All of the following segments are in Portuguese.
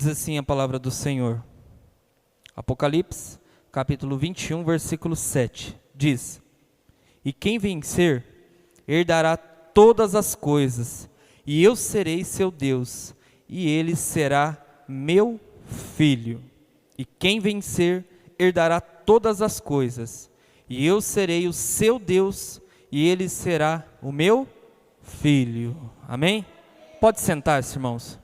Diz assim a palavra do Senhor. Apocalipse, capítulo 21, versículo 7. Diz: E quem vencer, herdará todas as coisas, e eu serei seu Deus, e ele será meu filho. E quem vencer, herdará todas as coisas, e eu serei o seu Deus, e ele será o meu filho. Amém? Pode sentar-se, irmãos.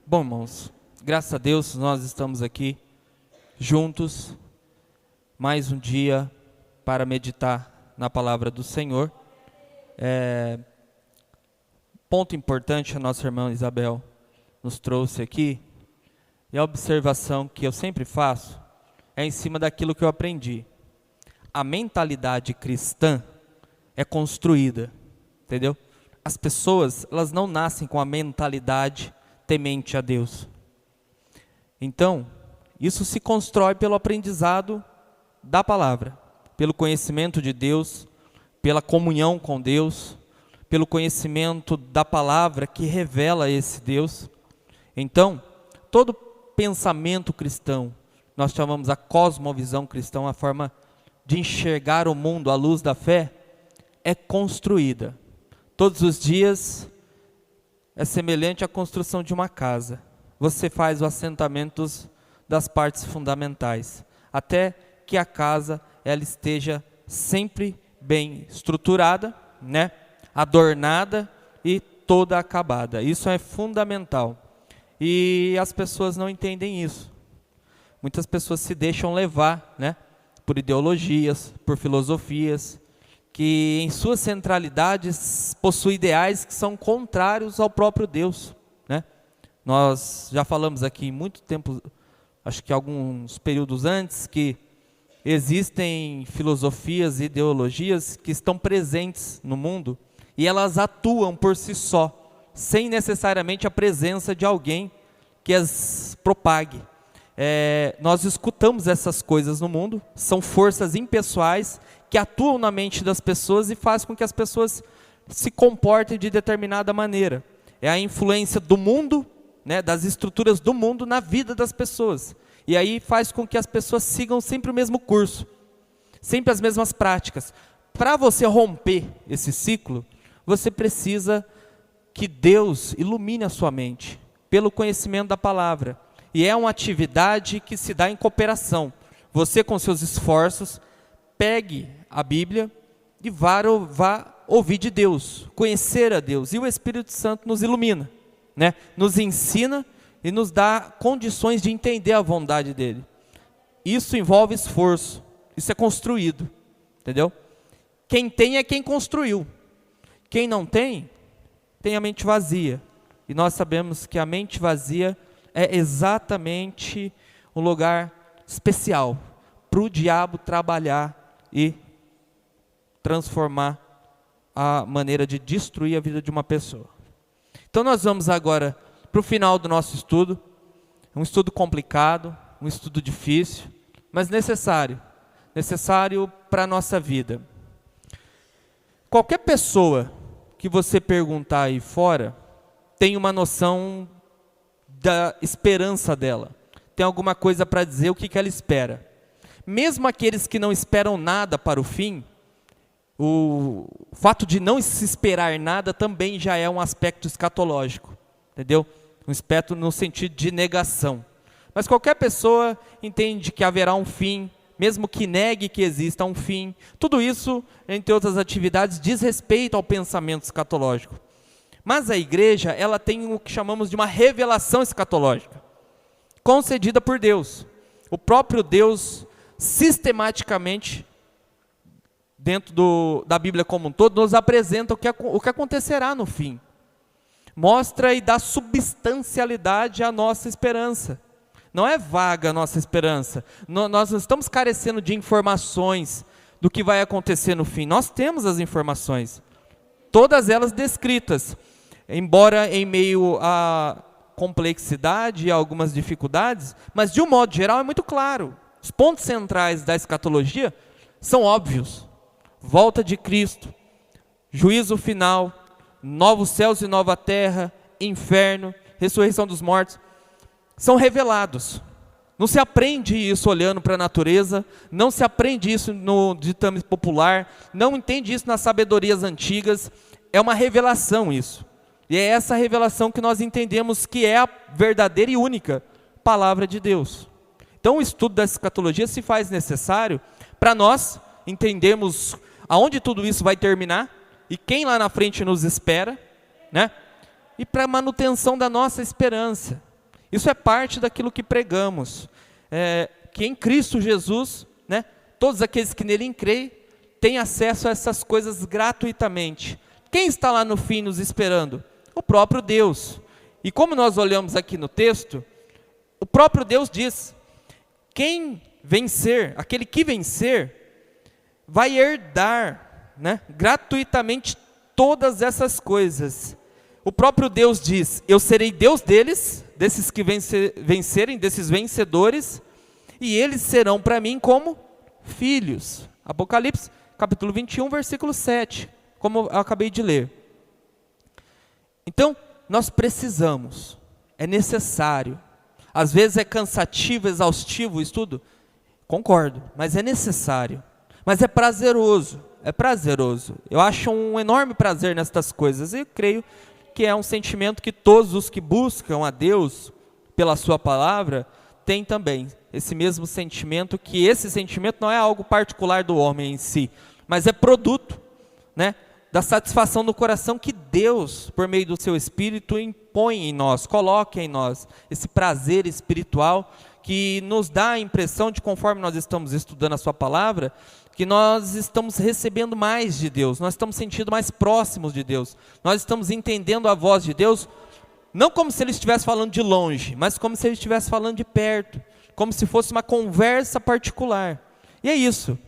Bom, irmãos, graças a Deus nós estamos aqui juntos, mais um dia para meditar na palavra do Senhor. Ponto importante a nossa irmã Isabel nos trouxe aqui, e a observação que eu sempre faço é em cima daquilo que eu aprendi. A mentalidade cristã é construída, entendeu? As pessoas, elas não nascem com a mentalidade temente a Deus. Então, isso se constrói pelo aprendizado da palavra, pelo conhecimento de Deus, pela comunhão com Deus, pelo conhecimento da palavra que revela esse Deus. Então, todo pensamento cristão, nós chamamos a cosmovisão cristã, a forma de enxergar o mundo à luz da fé, é construída. Todos os dias é semelhante à construção de uma casa. Você faz o assentamento das partes fundamentais, até que a casa ela esteja sempre bem estruturada, né? Adornada e toda acabada. Isso é fundamental. E as pessoas não entendem isso. Muitas pessoas se deixam levar, né, por ideologias, por filosofias, que em suas centralidades possuem ideais que são contrários ao próprio Deus, né? Nós já falamos aqui muito tempo, acho que alguns períodos antes, que existem filosofias e ideologias que estão presentes no mundo e elas atuam por si só, sem necessariamente a presença de alguém que as propague. Nós escutamos essas coisas no mundo, são forças impessoais que atuam na mente das pessoas e fazem com que as pessoas se comportem de determinada maneira. É a influência do mundo, né, das estruturas do mundo na vida das pessoas. E aí faz com que as pessoas sigam sempre o mesmo curso, sempre as mesmas práticas. Para você romper esse ciclo, você precisa que Deus ilumine a sua mente pelo conhecimento da palavra. E é uma atividade que se dá em cooperação. Você, com seus esforços, pegue a Bíblia e vá ouvir de Deus, conhecer a Deus. E o Espírito Santo nos ilumina, né? Nos ensina e nos dá condições de entender a vontade dEle. Isso envolve esforço, isso é construído, entendeu? Quem tem é quem construiu. Quem não tem, tem a mente vazia. E nós sabemos que a mente vazia é exatamente um lugar especial para o diabo trabalhar e transformar a maneira de destruir a vida de uma pessoa. Então nós vamos agora para o final do nosso estudo, um estudo complicado, um estudo difícil, mas necessário para a nossa vida. Qualquer pessoa que você perguntar aí fora, tem uma noção da esperança dela, tem alguma coisa para dizer o que ela espera. Mesmo aqueles que não esperam nada para o fim, o fato de não se esperar nada também já é um aspecto escatológico, entendeu? Um aspecto no sentido de negação. Mas qualquer pessoa entende que haverá um fim, mesmo que negue que exista um fim. Tudo isso, entre outras atividades, diz respeito ao pensamento escatológico. Mas a igreja, ela tem o que chamamos de uma revelação escatológica, concedida por Deus. O próprio Deus, sistematicamente, dentro da Bíblia como um todo, nos apresenta o que acontecerá no fim. Mostra e dá substancialidade à nossa esperança. Não é vaga a nossa esperança. Nós não estamos carecendo de informações do que vai acontecer no fim. Nós temos as informações, todas elas descritas. Embora em meio à complexidade e algumas dificuldades, mas de um modo geral é muito claro. Os pontos centrais da escatologia são óbvios. Volta de Cristo, juízo final, novos céus e nova terra, inferno, ressurreição dos mortos. são revelados. Não se aprende isso olhando para a natureza, não se aprende isso no ditame popular, não entende isso nas sabedorias antigas, é uma revelação isso. E é essa revelação que nós entendemos que é a verdadeira e única palavra de Deus. Então o estudo da escatologia se faz necessário para nós entendermos aonde tudo isso vai terminar e quem lá na frente nos espera, né? E para a manutenção da nossa esperança. Isso é parte daquilo que pregamos, que em Cristo Jesus, né, todos aqueles que nele creem, têm acesso a essas coisas gratuitamente. Quem está lá no fim nos esperando? O próprio Deus. E como nós olhamos aqui no texto, o próprio Deus diz, quem vencer, aquele que vencer, vai herdar, né, gratuitamente todas essas coisas. O próprio Deus diz, eu serei Deus deles, desses que vencerem, desses vencedores, e eles serão para mim como filhos. Apocalipse, capítulo 21, versículo 7, como eu acabei de ler. Então, nós precisamos, é necessário, às vezes é cansativo, exaustivo o estudo, concordo, mas é necessário, mas é prazeroso, eu acho um enorme prazer nestas coisas, e eu creio que é um sentimento que todos os que buscam a Deus pela sua palavra têm também, esse mesmo sentimento, que esse sentimento não é algo particular do homem em si, mas é produto, né, da satisfação do coração que Deus, por meio do seu Espírito, impõe em nós, coloca em nós, esse prazer espiritual que nos dá a impressão de, conforme nós estamos estudando a sua palavra, que nós estamos recebendo mais de Deus, nós estamos sentindo mais próximos de Deus, nós estamos entendendo a voz de Deus, não como se Ele estivesse falando de longe, mas como se Ele estivesse falando de perto, como se fosse uma conversa particular. E é isso,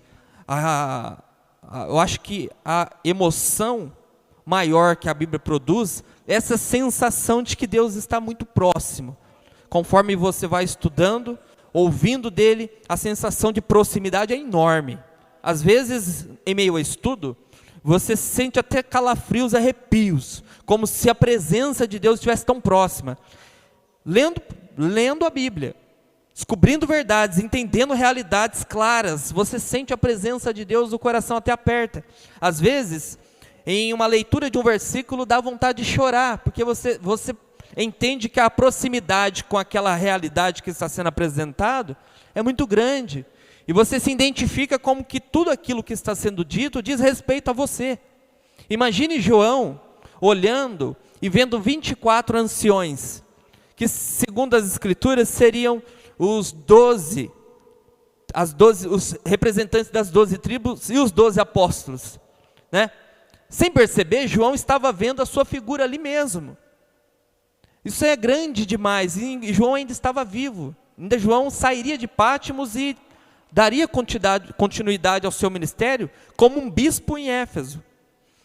eu acho que a emoção maior que a Bíblia produz, é essa sensação de que Deus está muito próximo. Conforme você vai estudando, ouvindo dele, a sensação de proximidade é enorme. Às vezes, em meio ao estudo, você sente até calafrios, arrepios, como se a presença de Deus estivesse tão próxima. Lendo a Bíblia, descobrindo verdades, entendendo realidades claras, você sente a presença de Deus, o coração até aperta. Às vezes, em uma leitura de um versículo, dá vontade de chorar, porque você entende que a proximidade com aquela realidade que está sendo apresentado é muito grande. E você se identifica como que tudo aquilo que está sendo dito diz respeito a você. Imagine João olhando e vendo 24 anciões, que segundo as escrituras seriam os representantes das 12 tribos e os 12 apóstolos, né? Sem perceber, João estava vendo a sua figura ali mesmo. Isso é grande demais, e João ainda estava vivo. Ainda João sairia de Pátimos e daria continuidade ao seu ministério como um bispo em Éfeso.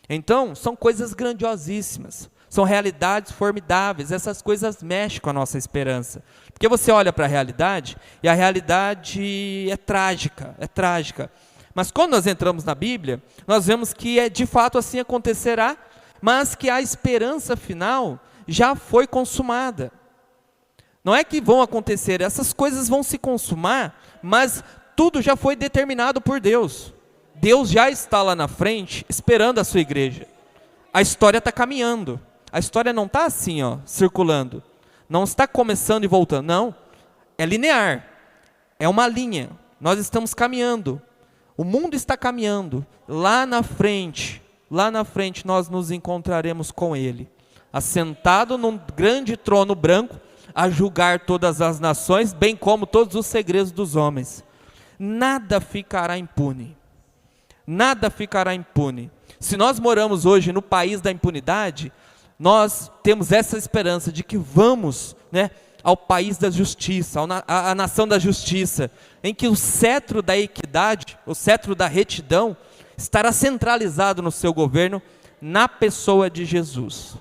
Então, são coisas grandiosíssimas, são realidades formidáveis, essas coisas mexem com a nossa esperança. Porque você olha para a realidade, e a realidade é trágica. Mas quando nós entramos na Bíblia, nós vemos que de fato assim acontecerá, mas que a esperança final já foi consumada. Não é que vão acontecer, essas coisas vão se consumar, mas tudo já foi determinado por Deus. Deus já está lá na frente, esperando a sua igreja. A história está caminhando. A história não está assim, circulando. Não está começando e voltando, não. É linear. É uma linha. Nós estamos caminhando. O mundo está caminhando. Lá na frente nós nos encontraremos com Ele. Assentado num grande trono branco, a julgar todas as nações, bem como todos os segredos dos homens. Nada ficará impune. Nada ficará impune. Se nós moramos hoje no país da impunidade, nós temos essa esperança de que vamos, ao país da justiça, à nação da justiça, em que o cetro da equidade, o cetro da retidão, estará centralizado no seu governo, na pessoa de Jesus.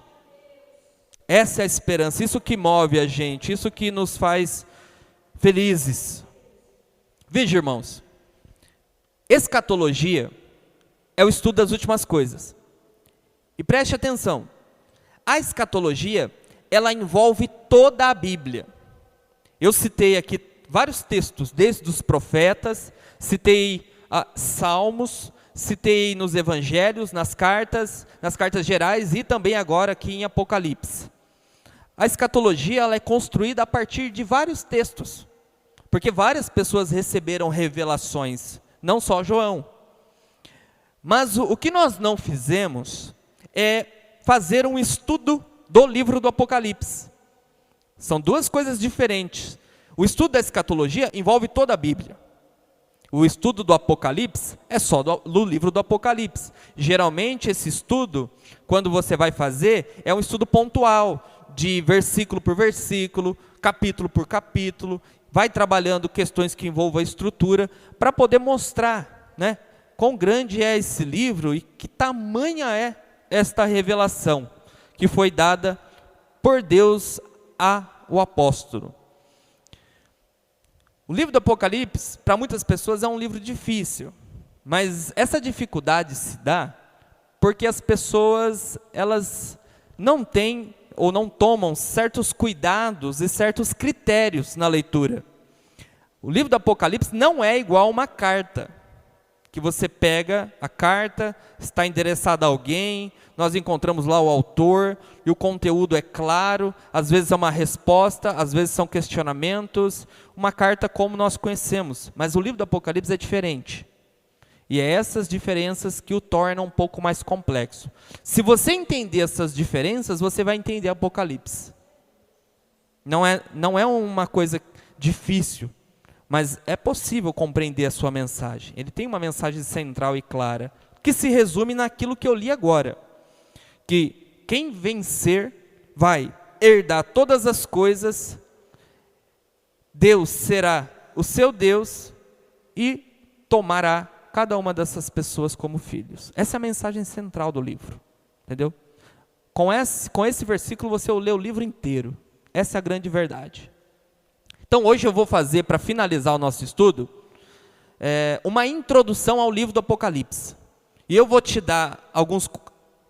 Essa é a esperança, isso que move a gente, isso que nos faz felizes. Veja, irmãos, escatologia é o estudo das últimas coisas. E preste atenção, a escatologia, ela envolve toda a Bíblia. Eu citei aqui vários textos, desde os profetas, citei Salmos, citei nos evangelhos, nas cartas gerais e também agora aqui em Apocalipse. A escatologia ela é construída a partir de vários textos, porque várias pessoas receberam revelações, não só João. Mas o que nós não fizemos é fazer um estudo do livro do Apocalipse. São duas coisas diferentes. O estudo da escatologia envolve toda a Bíblia. O estudo do Apocalipse é só do livro do Apocalipse. Geralmente esse estudo, quando você vai fazer, é um estudo pontual, de versículo por versículo, capítulo por capítulo, vai trabalhando questões que envolvam a estrutura, para poder mostrar, né, quão grande é esse livro e que tamanha é esta revelação que foi dada por Deus ao apóstolo. O livro do Apocalipse, para muitas pessoas, é um livro difícil, mas essa dificuldade se dá porque as pessoas, elas não têm ou não tomam certos cuidados e certos critérios na leitura. O livro do Apocalipse não é igual a uma carta, que você pega a carta, está endereçada a alguém, nós encontramos lá o autor, e o conteúdo é claro, às vezes é uma resposta, às vezes são questionamentos, uma carta como nós conhecemos, mas o livro do Apocalipse é diferente. E é essas diferenças que o tornam um pouco mais complexo. Se você entender essas diferenças, você vai entender Apocalipse. Não é uma coisa difícil, mas é possível compreender a sua mensagem. Ele tem uma mensagem central e clara, que se resume naquilo que eu li agora. Que quem vencer vai herdar todas as coisas, Deus será o seu Deus e tomará cada uma dessas pessoas como filhos. Essa é a mensagem central do livro, entendeu? Com esse versículo você lê o livro inteiro. Essa é a grande verdade. Então hoje eu vou fazer, para finalizar o nosso estudo, uma introdução ao livro do Apocalipse. E eu vou te dar alguns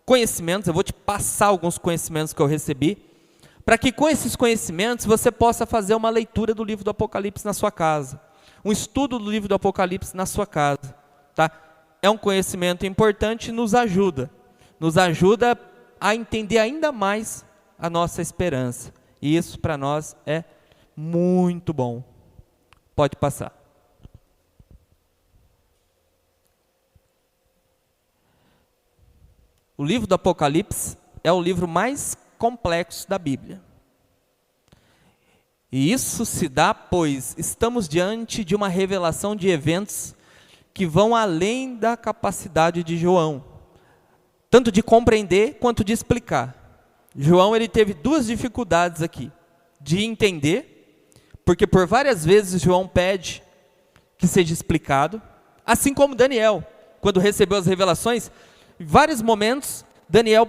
conhecimentos, eu vou te passar alguns conhecimentos que eu recebi, para que com esses conhecimentos você possa fazer uma leitura do livro do Apocalipse na sua casa. Um estudo do livro do Apocalipse na sua casa. Tá? É um conhecimento importante e nos ajuda a entender ainda mais a nossa esperança. E isso para nós é muito bom. Pode passar. O livro do Apocalipse é o livro mais complexo da Bíblia. E isso se dá pois estamos diante de uma revelação de eventos que vão além da capacidade de João, tanto de compreender quanto de explicar. João ele teve duas dificuldades aqui, de entender, porque por várias vezes João pede que seja explicado, assim como Daniel, quando recebeu as revelações, em vários momentos Daniel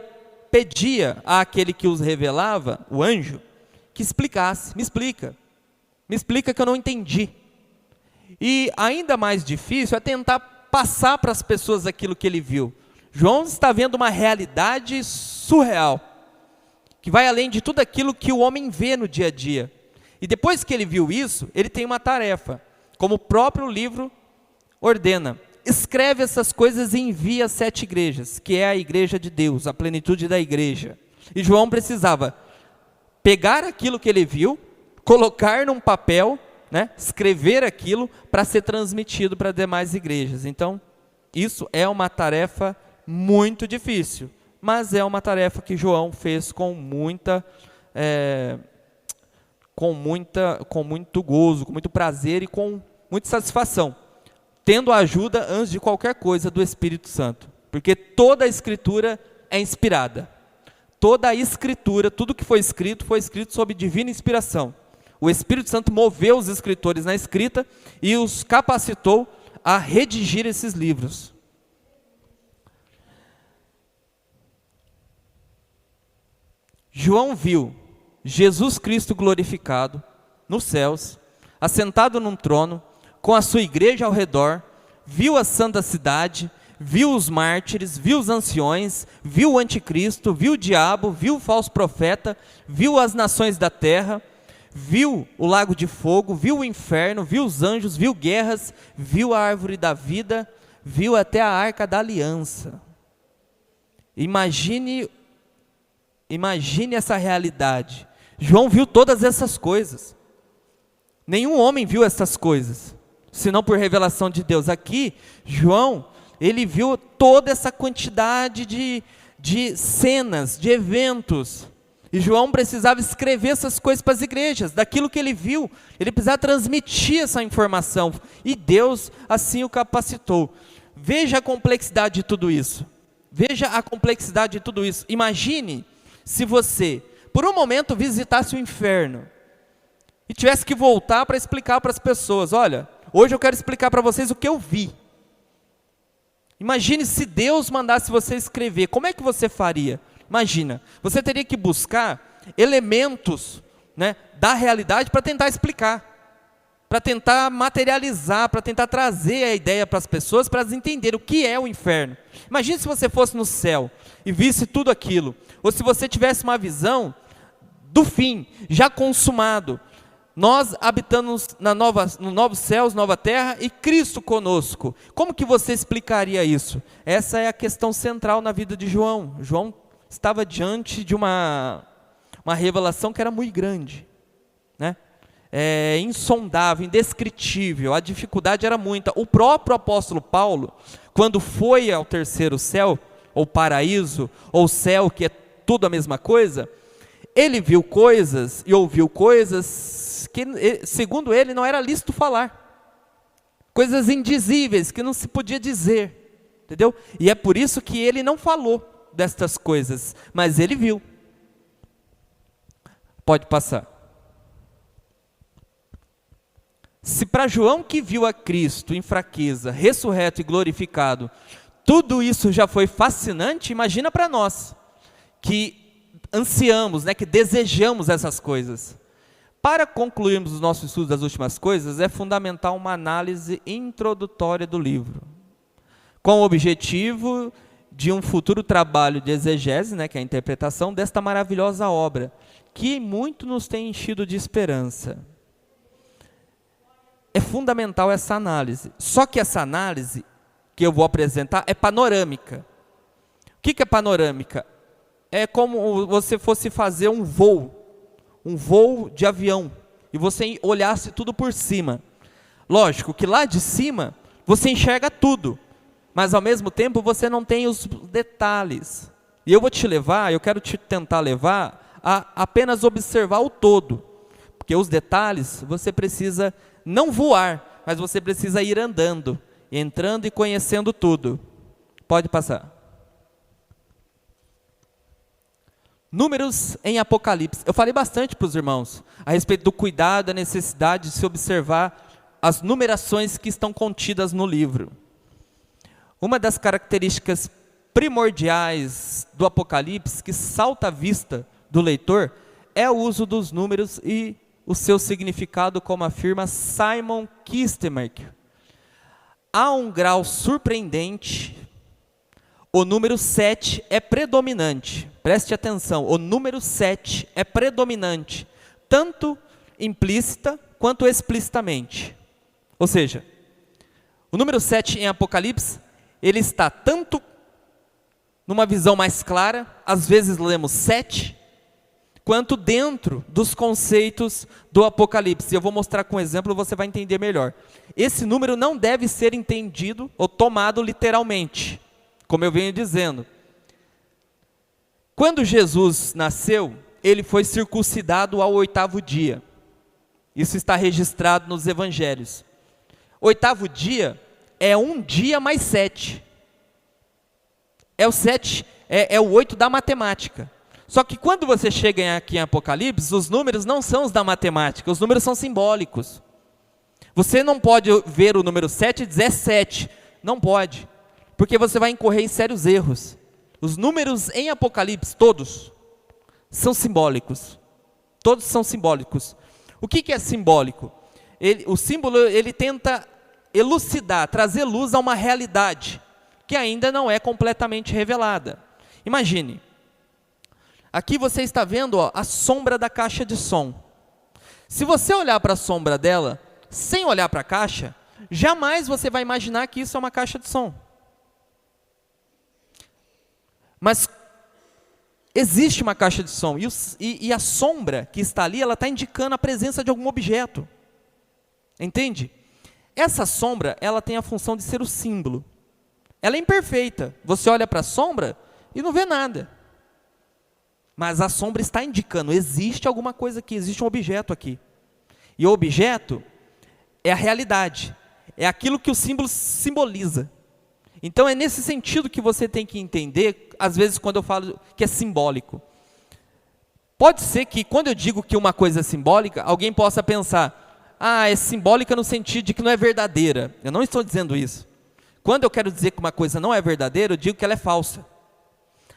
pedia àquele que os revelava, o anjo, que explicasse, me explica que eu não entendi. E ainda mais difícil é tentar passar para as pessoas aquilo que ele viu. João está vendo uma realidade surreal, que vai além de tudo aquilo que o homem vê no dia a dia. E depois que ele viu isso, ele tem uma tarefa, como o próprio livro ordena. Escreve essas coisas e envia às 7 igrejas, que é a igreja de Deus, a plenitude da igreja. E João precisava pegar aquilo que ele viu, colocar num papel, né, escrever aquilo para ser transmitido para demais igrejas. Então, isso é uma tarefa muito difícil, mas é uma tarefa que João fez com muito gozo, com muito prazer e com muita satisfação, tendo a ajuda, antes de qualquer coisa, do Espírito Santo, porque toda a Escritura é inspirada. Toda a Escritura, tudo que foi escrito sob divina inspiração. O Espírito Santo moveu os escritores na escrita e os capacitou a redigir esses livros. João viu Jesus Cristo glorificado nos céus, assentado num trono, com a sua igreja ao redor, viu a santa cidade, viu os mártires, viu os anciões, viu o anticristo, viu o diabo, viu o falso profeta, viu as nações da terra, viu o lago de fogo, viu o inferno, viu os anjos, viu guerras, viu a árvore da vida, viu até a arca da aliança. Imagine essa realidade. João viu todas essas coisas. Nenhum homem viu essas coisas, senão por revelação de Deus. Aqui, João, ele viu toda essa quantidade de cenas, de eventos. E João precisava escrever essas coisas para as igrejas, daquilo que ele viu. Ele precisava transmitir essa informação. E Deus assim o capacitou. Veja a complexidade de tudo isso. Veja a complexidade de tudo isso. Imagine se você, por um momento, visitasse o inferno e tivesse que voltar para explicar para as pessoas: olha, hoje eu quero explicar para vocês o que eu vi. Imagine se Deus mandasse você escrever, como é que você faria? Imagina, você teria que buscar elementos, né, da realidade para tentar explicar, para tentar materializar, para tentar trazer a ideia para as pessoas, para elas entenderem o que é o inferno. Imagine se você fosse no céu e visse tudo aquilo, ou se você tivesse uma visão do fim, já consumado, nós habitamos no novos céus, nova terra, e Cristo conosco. Como que você explicaria isso? Essa é a questão central na vida de João. João estava diante de uma revelação que era muito grande, né? Insondável, indescritível, a dificuldade era muita. O próprio apóstolo Paulo, quando foi ao terceiro céu, ou paraíso, ou céu, que é tudo a mesma coisa, ele viu coisas e ouviu coisas que, segundo ele, não era lícito falar. Coisas indizíveis, que não se podia dizer, entendeu? E é por isso que ele não falou destas coisas, mas ele viu. Pode passar. Se para João, que viu a Cristo em fraqueza, ressurreto e glorificado, tudo isso já foi fascinante, imagina para nós, que ansiamos, né, que desejamos essas coisas. Para concluirmos os nossos estudos das últimas coisas, é fundamental uma análise introdutória do livro, com o objetivo de um futuro trabalho de exegese, né, que é a interpretação desta maravilhosa obra, que muito nos tem enchido de esperança. É fundamental essa análise. Só que essa análise que eu vou apresentar é panorâmica. O que é panorâmica? É como você fosse fazer um voo de avião, e você olhasse tudo por cima. Lógico que lá de cima você enxerga tudo, mas ao mesmo tempo você não tem os detalhes. E eu quero te tentar levar a apenas observar o todo, porque os detalhes você precisa não voar, mas você precisa ir andando, entrando e conhecendo tudo. Pode passar. Números em Apocalipse. Eu falei bastante para os irmãos a respeito do cuidado, da necessidade de se observar as numerações que estão contidas no livro. Uma das características primordiais do Apocalipse, que salta à vista do leitor, é o uso dos números e o seu significado, como afirma Simon Kistemaker. A um grau surpreendente, o número 7 é predominante. Preste atenção, o número 7 é predominante, tanto implícita quanto explicitamente. Ou seja, o número 7 em Apocalipse, ele está tanto numa visão mais clara, às vezes lemos 7, quanto dentro dos conceitos do Apocalipse. Eu vou mostrar com um exemplo, você vai entender melhor. Esse número não deve ser entendido ou tomado literalmente, como eu venho dizendo. Quando Jesus nasceu, ele foi circuncidado ao 8º dia. Isso está registrado nos evangelhos. 8º dia é um dia mais 7. É o 7, é o 8 da matemática. Só que quando você chega aqui em Apocalipse, os números não são os da matemática, os números são simbólicos. Você não pode ver o número 7 e dizer 7. Não pode, porque você vai incorrer em sérios erros. Os números em Apocalipse, todos, são simbólicos. Todos são simbólicos. O que é simbólico? O símbolo, ele tenta elucidar, trazer luz a uma realidade que ainda não é completamente revelada. Imagine, aqui você está vendo, ó, a sombra da caixa de som. Se você olhar para a sombra dela, sem olhar para a caixa, jamais você vai imaginar que isso é uma caixa de som. Mas existe uma caixa de som, e a sombra que está ali, ela está indicando a presença de algum objeto. Entende? Essa sombra, ela tem a função de ser o símbolo. Ela é imperfeita. Você olha para a sombra e não vê nada. Mas a sombra está indicando, existe alguma coisa aqui, existe um objeto aqui. E o objeto é a realidade, é aquilo que o símbolo simboliza. Então é nesse sentido que você tem que entender, às vezes quando eu falo que é simbólico. Pode ser que quando eu digo que uma coisa é simbólica, alguém possa pensar, é simbólica no sentido de que não é verdadeira. Eu não estou dizendo isso. Quando eu quero dizer que uma coisa não é verdadeira, eu digo que ela é falsa.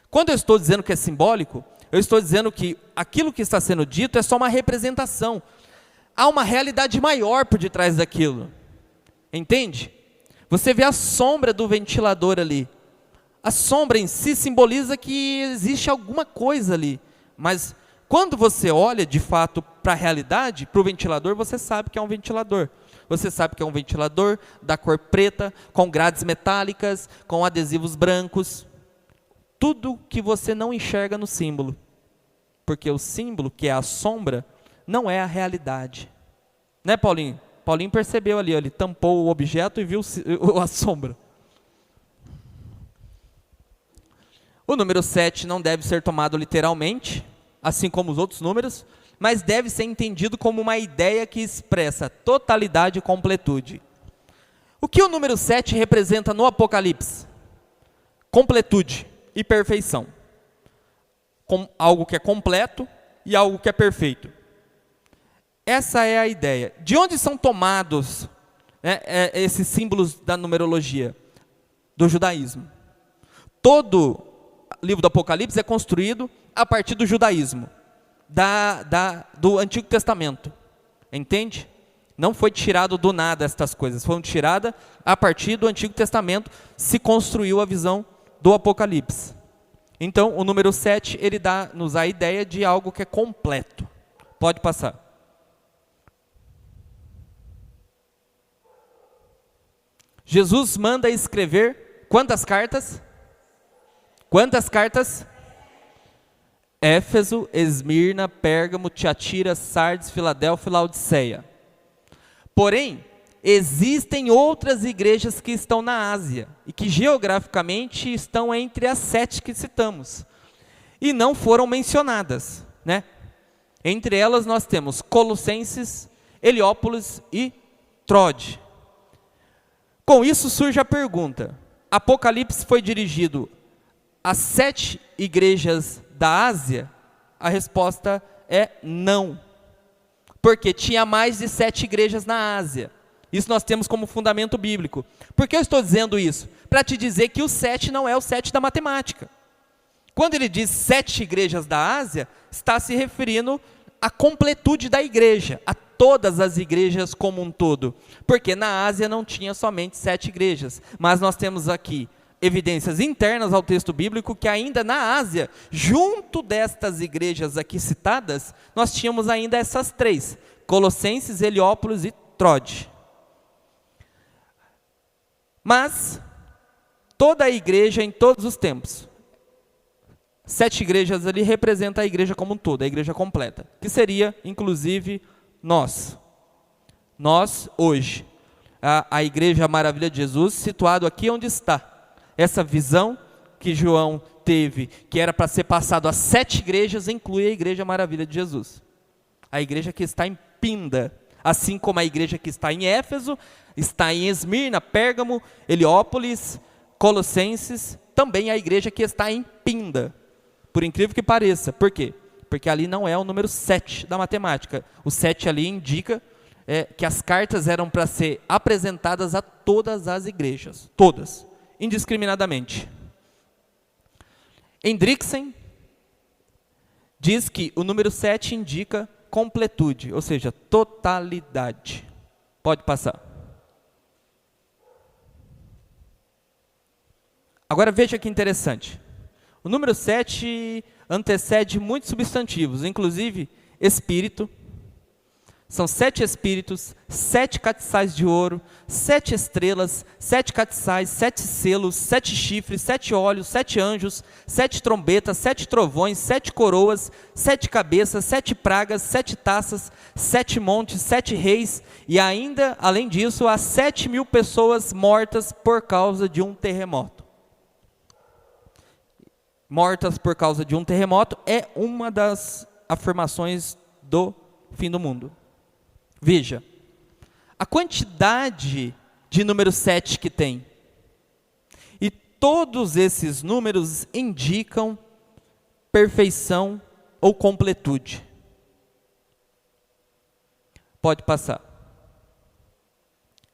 Quando eu estou dizendo que é simbólico, eu estou dizendo que aquilo que está sendo dito é só uma representação. Há uma realidade maior por detrás daquilo. Entende? Você vê a sombra do ventilador ali. A sombra em si simboliza que existe alguma coisa ali. Mas quando você olha de fato para a realidade, para o ventilador, você sabe que é um ventilador. Você sabe que é um ventilador da cor preta, com grades metálicas, com adesivos brancos. Tudo que você não enxerga no símbolo. Porque o símbolo, que é a sombra, não é a realidade. Né, Paulinho? Paulinho percebeu ali, ele tampou o objeto e viu a sombra. O número 7 não deve ser tomado literalmente, assim como os outros números, mas deve ser entendido como uma ideia que expressa totalidade e completude. O que o número 7 representa no Apocalipse? Completude e perfeição. Algo que é completo e algo que é perfeito. Essa é a ideia. De onde são tomados esses símbolos da numerologia? Do judaísmo. Todo livro do Apocalipse é construído a partir do judaísmo, do Antigo Testamento. Entende? Não foi tirado do nada estas coisas, foram tiradas a partir do Antigo Testamento, se construiu a visão do Apocalipse. Então, o número 7, ele nos dá a ideia de algo que é completo. Pode passar. Jesus manda escrever quantas cartas? Quantas cartas? Éfeso, Esmirna, Pérgamo, Tiatira, Sardes, Filadélfia e Laodiceia. Porém, existem outras igrejas que estão na Ásia e que geograficamente estão entre as 7 que citamos e não foram mencionadas, né? Entre elas nós temos Colossenses, Heliópolis e Trode. Com isso surge a pergunta: Apocalipse foi dirigido às 7 igrejas da Ásia? A resposta é não, porque tinha mais de 7 igrejas na Ásia. Isso nós temos como fundamento bíblico. Por que eu estou dizendo isso? Para te dizer que o 7 não é o 7 da matemática. Quando ele diz 7 igrejas da Ásia, está se referindo à completude da igreja, a todas as igrejas como um todo. Porque na Ásia não tinha somente 7 igrejas, mas nós temos aqui evidências internas ao texto bíblico que ainda na Ásia, junto destas igrejas aqui citadas, nós tínhamos ainda essas 3, Colossenses, Heliópolis e Trode. Mas, toda a igreja em todos os tempos, 7 igrejas ali representam a igreja como um todo, a igreja completa, que seria, inclusive, nós. Nós, hoje, a Igreja Maravilha de Jesus, situado aqui onde está. Essa visão que João teve, que era para ser passado a 7 igrejas, inclui a Igreja Maravilha de Jesus. A igreja que está em Pinda, assim como a igreja que está em Éfeso, está em Esmirna, Pérgamo, Heliópolis, Colossenses, também a igreja que está em Pinda. Por incrível que pareça. Por quê? Porque ali não é o número 7 da matemática. O 7 ali indica que as cartas eram para ser apresentadas a todas as igrejas. Todas. Indiscriminadamente. Hendrickson diz que o número 7 indica completude, ou seja, totalidade. Pode passar. Agora veja que interessante. O número 7 antecede muitos substantivos, inclusive espírito, São 7 espíritos, 7 castiçais de ouro, 7 estrelas, 7 castiçais, 7 selos, 7 chifres, 7 olhos, 7 anjos, 7 trombetas, 7 trovões, 7 coroas, 7 cabeças, 7 pragas, 7 taças, 7 montes, 7 reis, e ainda, além disso, há 7.000 pessoas mortas por causa de um terremoto. Mortas por causa de um terremoto é uma das afirmações do fim do mundo. Veja, a quantidade de número 7 que tem. E todos esses números indicam perfeição ou completude. Pode passar.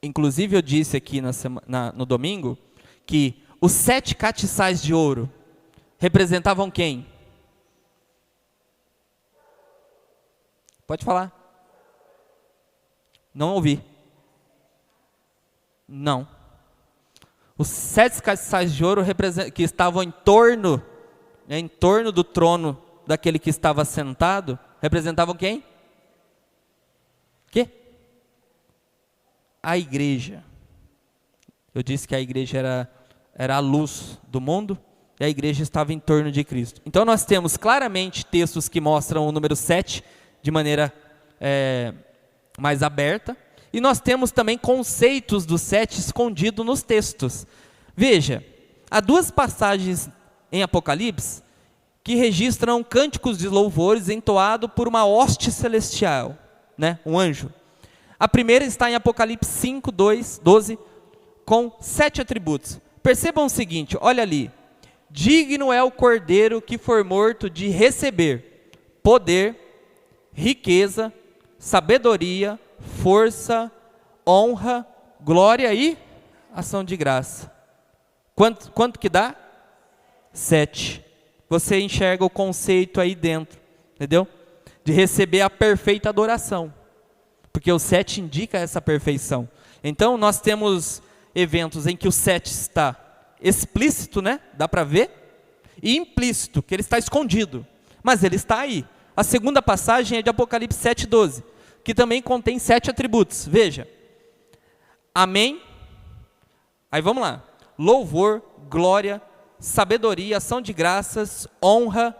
Inclusive eu disse aqui no domingo que os 7 castiçais de ouro representavam quem? Pode falar. Não ouvi. Não. Os 7 castiçais de ouro que estavam em torno do trono daquele que estava sentado, representavam quem? Que? A igreja. Eu disse que a igreja era a luz do mundo, e a igreja estava em torno de Cristo. Então nós temos claramente textos que mostram o número 7 de maneira mais aberta, e nós temos também conceitos do 7 escondido nos textos. Veja, há 2 passagens em Apocalipse que registram cânticos de louvores entoados por uma hoste celestial, um anjo. A primeira está em Apocalipse 5, 12, com 7 atributos. Percebam o seguinte, olha ali: digno é o cordeiro que for morto de receber poder, riqueza, sabedoria, força, honra, glória e ação de graça. Quanto que dá? 7. Você enxerga o conceito aí dentro, entendeu? De receber a perfeita adoração, porque o 7 indica essa perfeição. Então nós temos eventos em que o 7 está explícito, dá para ver, e implícito, que ele está escondido, mas ele está aí. A segunda passagem é de Apocalipse 7:12, que também contém 7 atributos. Veja, amém, aí vamos lá: louvor, glória, sabedoria, ação de graças, honra,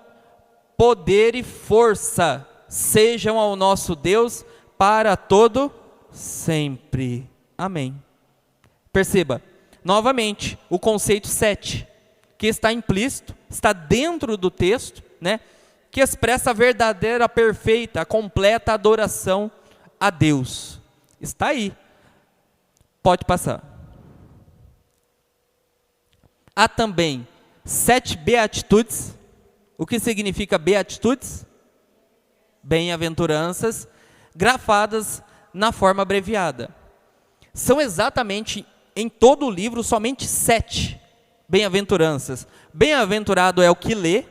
poder e força sejam ao nosso Deus para todo sempre. Amém. Perceba, novamente, o conceito 7, que está implícito, está dentro do texto, que expressa a verdadeira, perfeita, a completa adoração a Deus. Está aí. Pode passar. Há também 7 beatitudes. O que significa beatitudes? Bem-aventuranças, grafadas na forma abreviada. São exatamente, em todo o livro, somente 7 bem-aventuranças. Bem-aventurado é o que lê.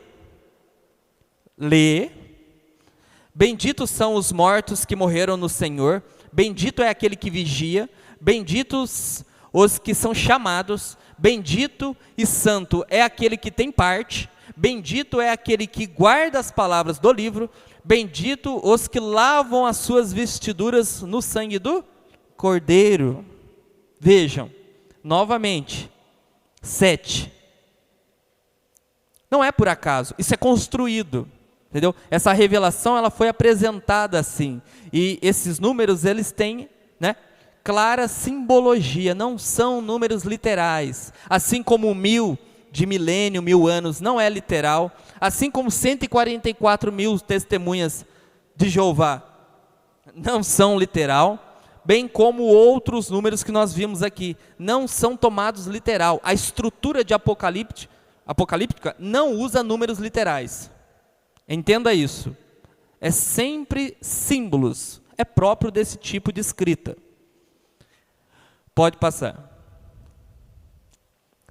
Benditos são os mortos que morreram no Senhor. Bendito é aquele que vigia. Benditos os que são chamados. Bendito e santo é aquele que tem parte. Bendito é aquele que guarda as palavras do livro. Bendito os que lavam as suas vestiduras no sangue do Cordeiro. Vejam, novamente, 7. Não é por acaso, isso é construído, entendeu? Essa revelação, ela foi apresentada assim, e esses números, eles têm, clara simbologia, não são números literais, assim como 1000 de milênio, 1000 anos, não é literal, assim como 144.000 testemunhas de Jeová, não são literal, bem como outros números que nós vimos aqui, não são tomados literal. A estrutura de apocalíptica não usa números literais, entenda isso, é sempre símbolos, é próprio desse tipo de escrita. Pode passar.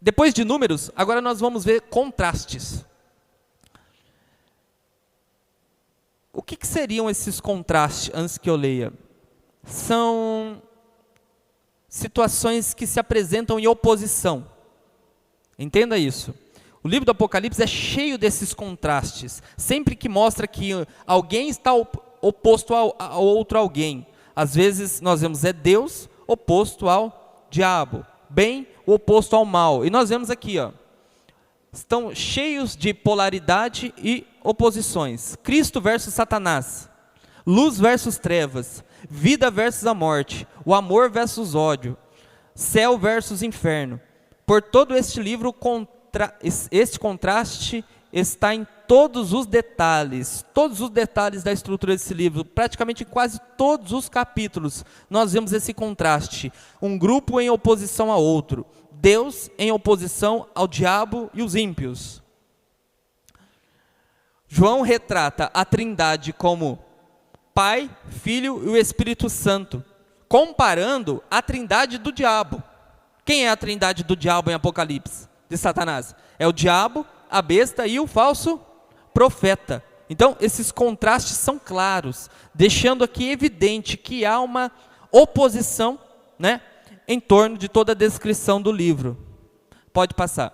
Depois de números, agora nós vamos ver contrastes. O que seriam esses contrastes, antes que eu leia? São situações que se apresentam em oposição. Entenda isso. O livro do Apocalipse é cheio desses contrastes. Sempre que mostra que alguém está oposto a outro alguém. Às vezes nós vemos Deus oposto ao diabo, bem o oposto ao mal. E nós vemos aqui, estão cheios de polaridade e oposições. Cristo versus Satanás, luz versus trevas, vida versus a morte, o amor versus ódio, céu versus inferno. Por todo este livro, este contraste está em todos os detalhes da estrutura desse livro, praticamente em quase todos os capítulos, nós vemos esse contraste, um grupo em oposição a outro, Deus em oposição ao diabo e os ímpios. João retrata a Trindade como Pai, Filho e o Espírito Santo, comparando a Trindade do diabo. Quem é a Trindade do diabo em Apocalipse? De Satanás? É o diabo, a besta e o falso profeta. Então, esses contrastes são claros, deixando aqui evidente que há uma oposição, em torno de toda a descrição do livro. Pode passar.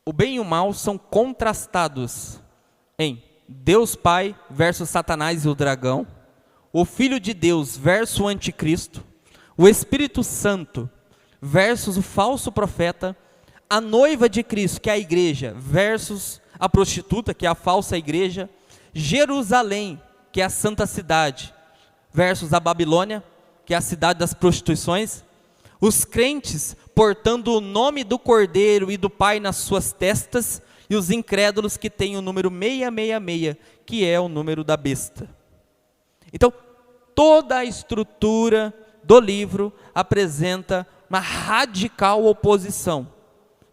O bem e o mal são contrastados em Deus Pai versus Satanás e o dragão, o Filho de Deus versus o anticristo, o Espírito Santo versus o falso profeta, a noiva de Cristo, que é a igreja, versus a prostituta, que é a falsa igreja, Jerusalém, que é a santa cidade, versus a Babilônia, que é a cidade das prostituições, os crentes portando o nome do Cordeiro e do Pai nas suas testas, e os incrédulos que têm o número 666, que é o número da besta. Então, toda a estrutura do livro apresenta uma radical oposição,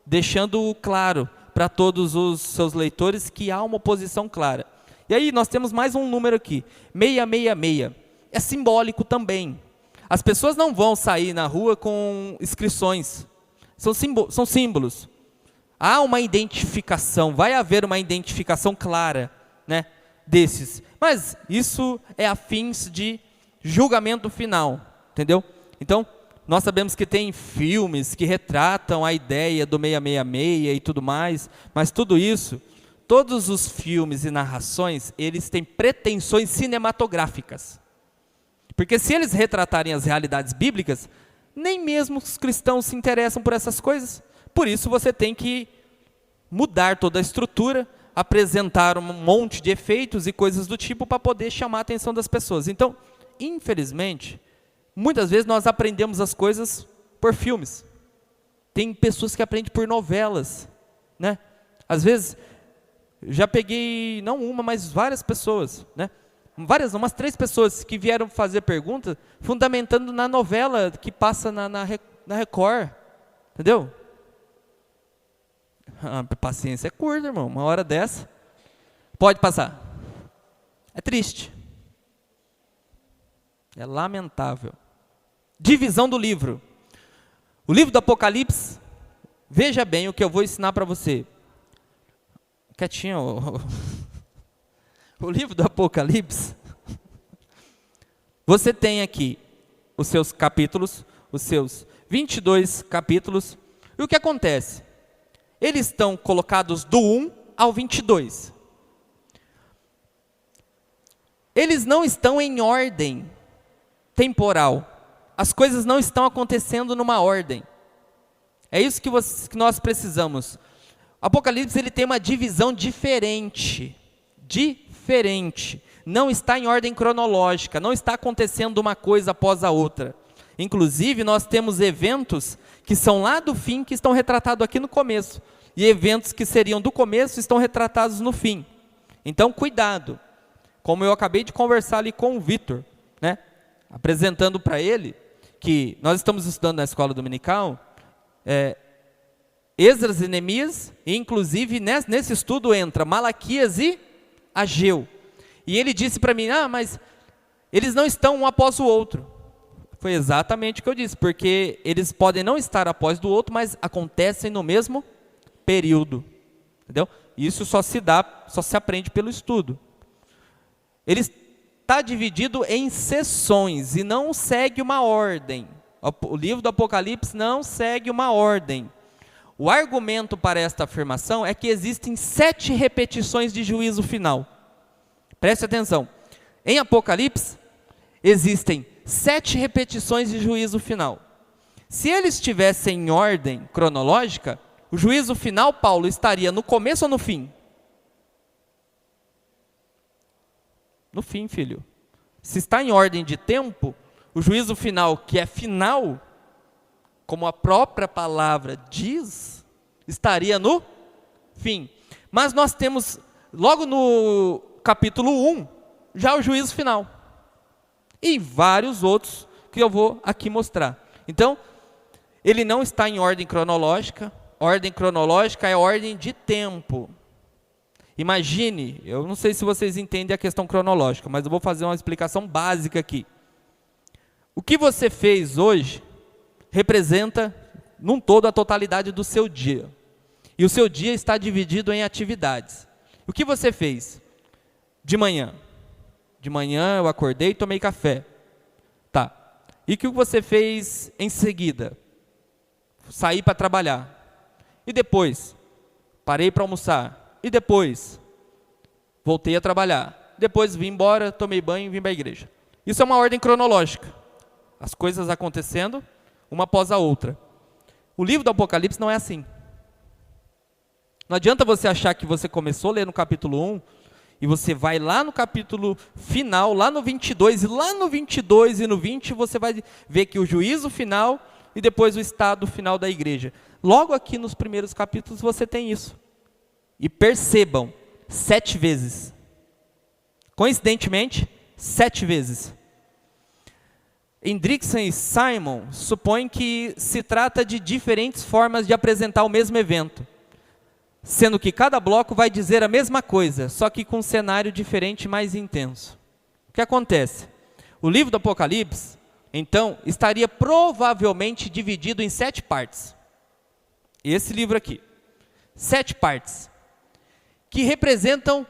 deixando claro para todos os seus leitores que há uma oposição clara. E aí nós temos mais um número aqui, 666, é simbólico também. As pessoas não vão sair na rua com inscrições, são símbolos. Há uma identificação, vai haver uma identificação clara, desses. Mas isso é a fins de julgamento final, entendeu? Então, nós sabemos que tem filmes que retratam a ideia do 666 e tudo mais, mas tudo isso, todos os filmes e narrações, eles têm pretensões cinematográficas. Porque se eles retratarem as realidades bíblicas, nem mesmo os cristãos se interessam por essas coisas. Por isso você tem que mudar toda a estrutura, apresentar um monte de efeitos e coisas do tipo para poder chamar a atenção das pessoas. Então, infelizmente, muitas vezes nós aprendemos as coisas por filmes. Tem pessoas que aprendem por novelas, Às vezes, já peguei, não uma, mas várias pessoas, umas 3 pessoas que vieram fazer perguntas, fundamentando na novela que passa na Record, entendeu? A paciência é curta, irmão, uma hora dessa. Pode passar. É triste. É lamentável. Divisão do livro. O livro do Apocalipse, veja bem o que eu vou ensinar para você. Quietinho. O livro do Apocalipse, você tem aqui os seus capítulos, os seus 22 capítulos. E o que acontece? Eles estão colocados do 1 ao 22. Eles não estão em ordem temporal. As coisas não estão acontecendo numa ordem. É isso que nós precisamos. O Apocalipse ele tem uma divisão diferente. Não está em ordem cronológica, não está acontecendo uma coisa após a outra. Inclusive, nós temos eventos que são lá do fim, que estão retratados aqui no começo. E eventos que seriam do começo, estão retratados no fim. Então, cuidado. Como eu acabei de conversar ali com o Vitor, apresentando para ele, que nós estamos estudando na escola dominical, Esdras e Neemias, e inclusive nesse estudo entra Malaquias e Ageu. E ele disse para mim, mas eles não estão um após o outro. Foi exatamente o que eu disse, porque eles podem não estar após do outro, mas acontecem no mesmo período. Entendeu? Isso só se aprende pelo estudo. Ele está está dividido em seções e não segue uma ordem. O livro do Apocalipse não segue uma ordem. O argumento para esta afirmação é que existem 7 repetições de juízo final. Preste atenção. Em Apocalipse, existem 7 repetições de juízo final. Se eles estivessem em ordem cronológica, o juízo final, Paulo, estaria no começo ou no fim? No fim, filho. Se está em ordem de tempo, o juízo final, que é final, como a própria palavra diz, estaria no fim. Mas nós temos, logo no capítulo 1, já o juízo final. E vários outros que eu vou aqui mostrar. Então, ele não está em ordem cronológica. Ordem cronológica é ordem de tempo. Imagine, eu não sei se vocês entendem a questão cronológica, mas eu vou fazer uma explicação básica aqui. O que você fez hoje representa, num todo, a totalidade do seu dia. E o seu dia está dividido em atividades. O que você fez? De manhã. De manhã eu acordei e tomei café. Tá. E o que você fez em seguida? Saí para trabalhar. E depois? Parei para almoçar. E depois? Voltei a trabalhar. Depois vim embora, tomei banho e vim para a igreja. Isso é uma ordem cronológica. As coisas acontecendo, uma após a outra. O livro do Apocalipse não é assim. Não adianta você achar que você começou a ler no capítulo 1, e você vai lá no capítulo final, lá no 22, e lá no 22 e no 20, você vai ver que o juízo final e depois o estado final da igreja. Logo aqui nos primeiros capítulos você tem isso. E percebam, 7 vezes. Coincidentemente, 7 vezes. Hendrickson e Simon supõem que se trata de diferentes formas de apresentar o mesmo evento, sendo que cada bloco vai dizer a mesma coisa, só que com um cenário diferente e mais intenso. O que acontece? O livro do Apocalipse, então, estaria provavelmente dividido em 7 partes. Esse livro aqui. 7 partes. Que representam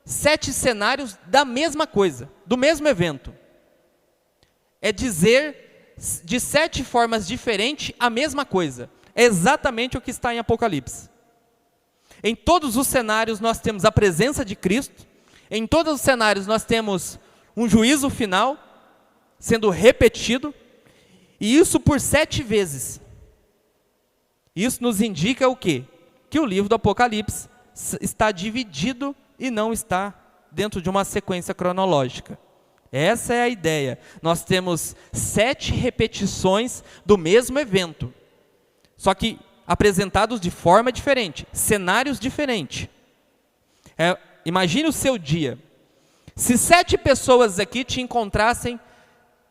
7 cenários da mesma coisa, do mesmo evento. É dizer de 7 formas diferentes a mesma coisa. É exatamente o que está em Apocalipse. Em todos os cenários nós temos a presença de Cristo. Em todos os cenários nós temos um juízo final sendo repetido. E isso por 7 vezes. Isso nos indica o quê? Que o livro do Apocalipse está dividido e não está dentro de uma sequência cronológica. Essa é a ideia. Nós temos 7 repetições do mesmo evento, só que apresentados de forma diferente, cenários diferentes. Imagine o seu dia. Se 7 pessoas aqui te encontrassem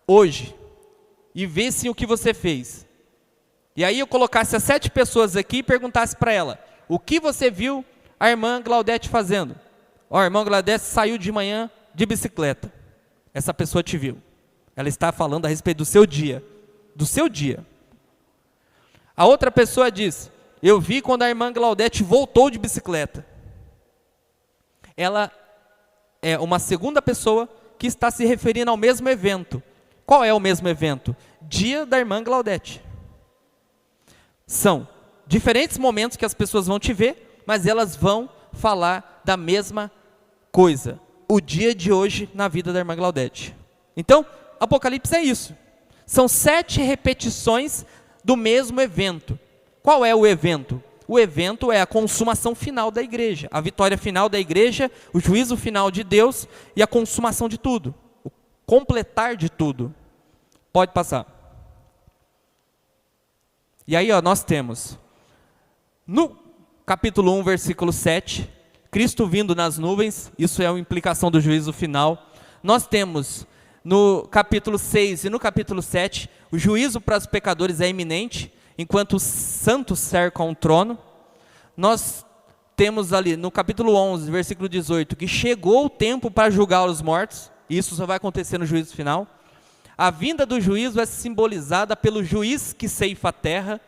hoje e vissem o que você fez, e aí eu colocasse as 7 pessoas aqui e perguntasse para ela, o que você viu a irmã Glaudete fazendo? A irmã Glaudete saiu de manhã de bicicleta. Essa pessoa te viu. Ela está falando a respeito do seu dia. Do seu dia. A outra pessoa diz, eu vi quando a irmã Glaudete voltou de bicicleta. Ela é uma segunda pessoa que está se referindo ao mesmo evento. Qual é o mesmo evento? Dia da irmã Glaudete. São diferentes momentos que as pessoas vão te ver, mas elas vão falar da mesma coisa. O dia de hoje na vida da irmã Glaudete. Então, Apocalipse é isso. São 7 repetições do mesmo evento. Qual é o evento? O evento é a consumação final da igreja. A vitória final da igreja, o juízo final de Deus e a consumação de tudo. O completar de tudo. Pode passar. E aí nós temos, no capítulo 1, versículo 7... Cristo vindo nas nuvens, isso é uma implicação do juízo final. Nós temos no capítulo 6 e no capítulo 7, o juízo para os pecadores é iminente, enquanto os santos cercam o trono. Nós temos ali no capítulo 11, versículo 18, que chegou o tempo para julgar os mortos, e isso só vai acontecer no juízo final. A vinda do juízo é simbolizada pelo juiz que ceifa a terra,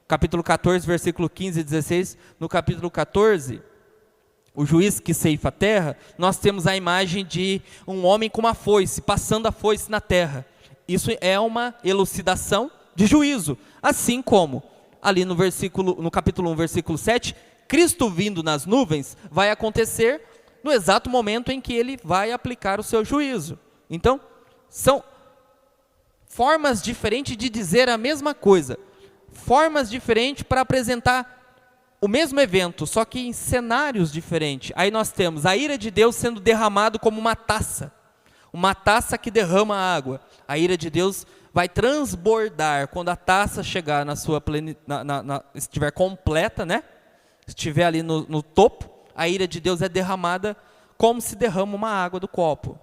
capítulo 14, versículo 15 e 16. No capítulo 14... o juiz que ceifa a terra, nós temos a imagem de um homem com uma foice, passando a foice na terra. Isso é uma elucidação de juízo. Assim como, ali no capítulo 1, versículo 7, Cristo vindo nas nuvens vai acontecer no exato momento em que ele vai aplicar o seu juízo. Então, são formas diferentes de dizer a mesma coisa, formas diferentes para apresentar o mesmo evento, só que em cenários diferentes. Aí nós temos a ira de Deus sendo derramado como uma taça que derrama água. A ira de Deus vai transbordar quando a taça chegar na sua estiver completa, né? Estiver ali no topo, a ira de Deus é derramada como se derrama uma água do copo.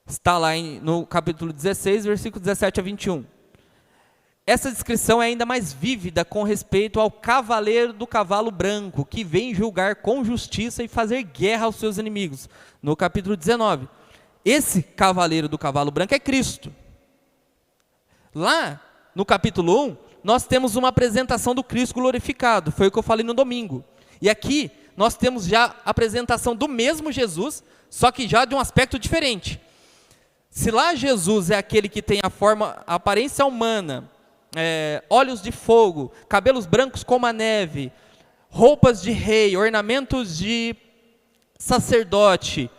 Está lá no capítulo 16, versículo 17 a 21. Essa descrição é ainda mais vívida com respeito ao cavaleiro do cavalo branco, que vem julgar com justiça e fazer guerra aos seus inimigos. No capítulo 19. Esse cavaleiro do cavalo branco é Cristo. Lá, no capítulo 1, nós temos uma apresentação do Cristo glorificado. Foi o que eu falei no domingo. E aqui, nós temos já a apresentação do mesmo Jesus, só que já de um aspecto diferente. Se lá Jesus é aquele que tem a aparência humana, olhos de fogo, cabelos brancos como a neve, roupas de rei, ornamentos de sacerdote,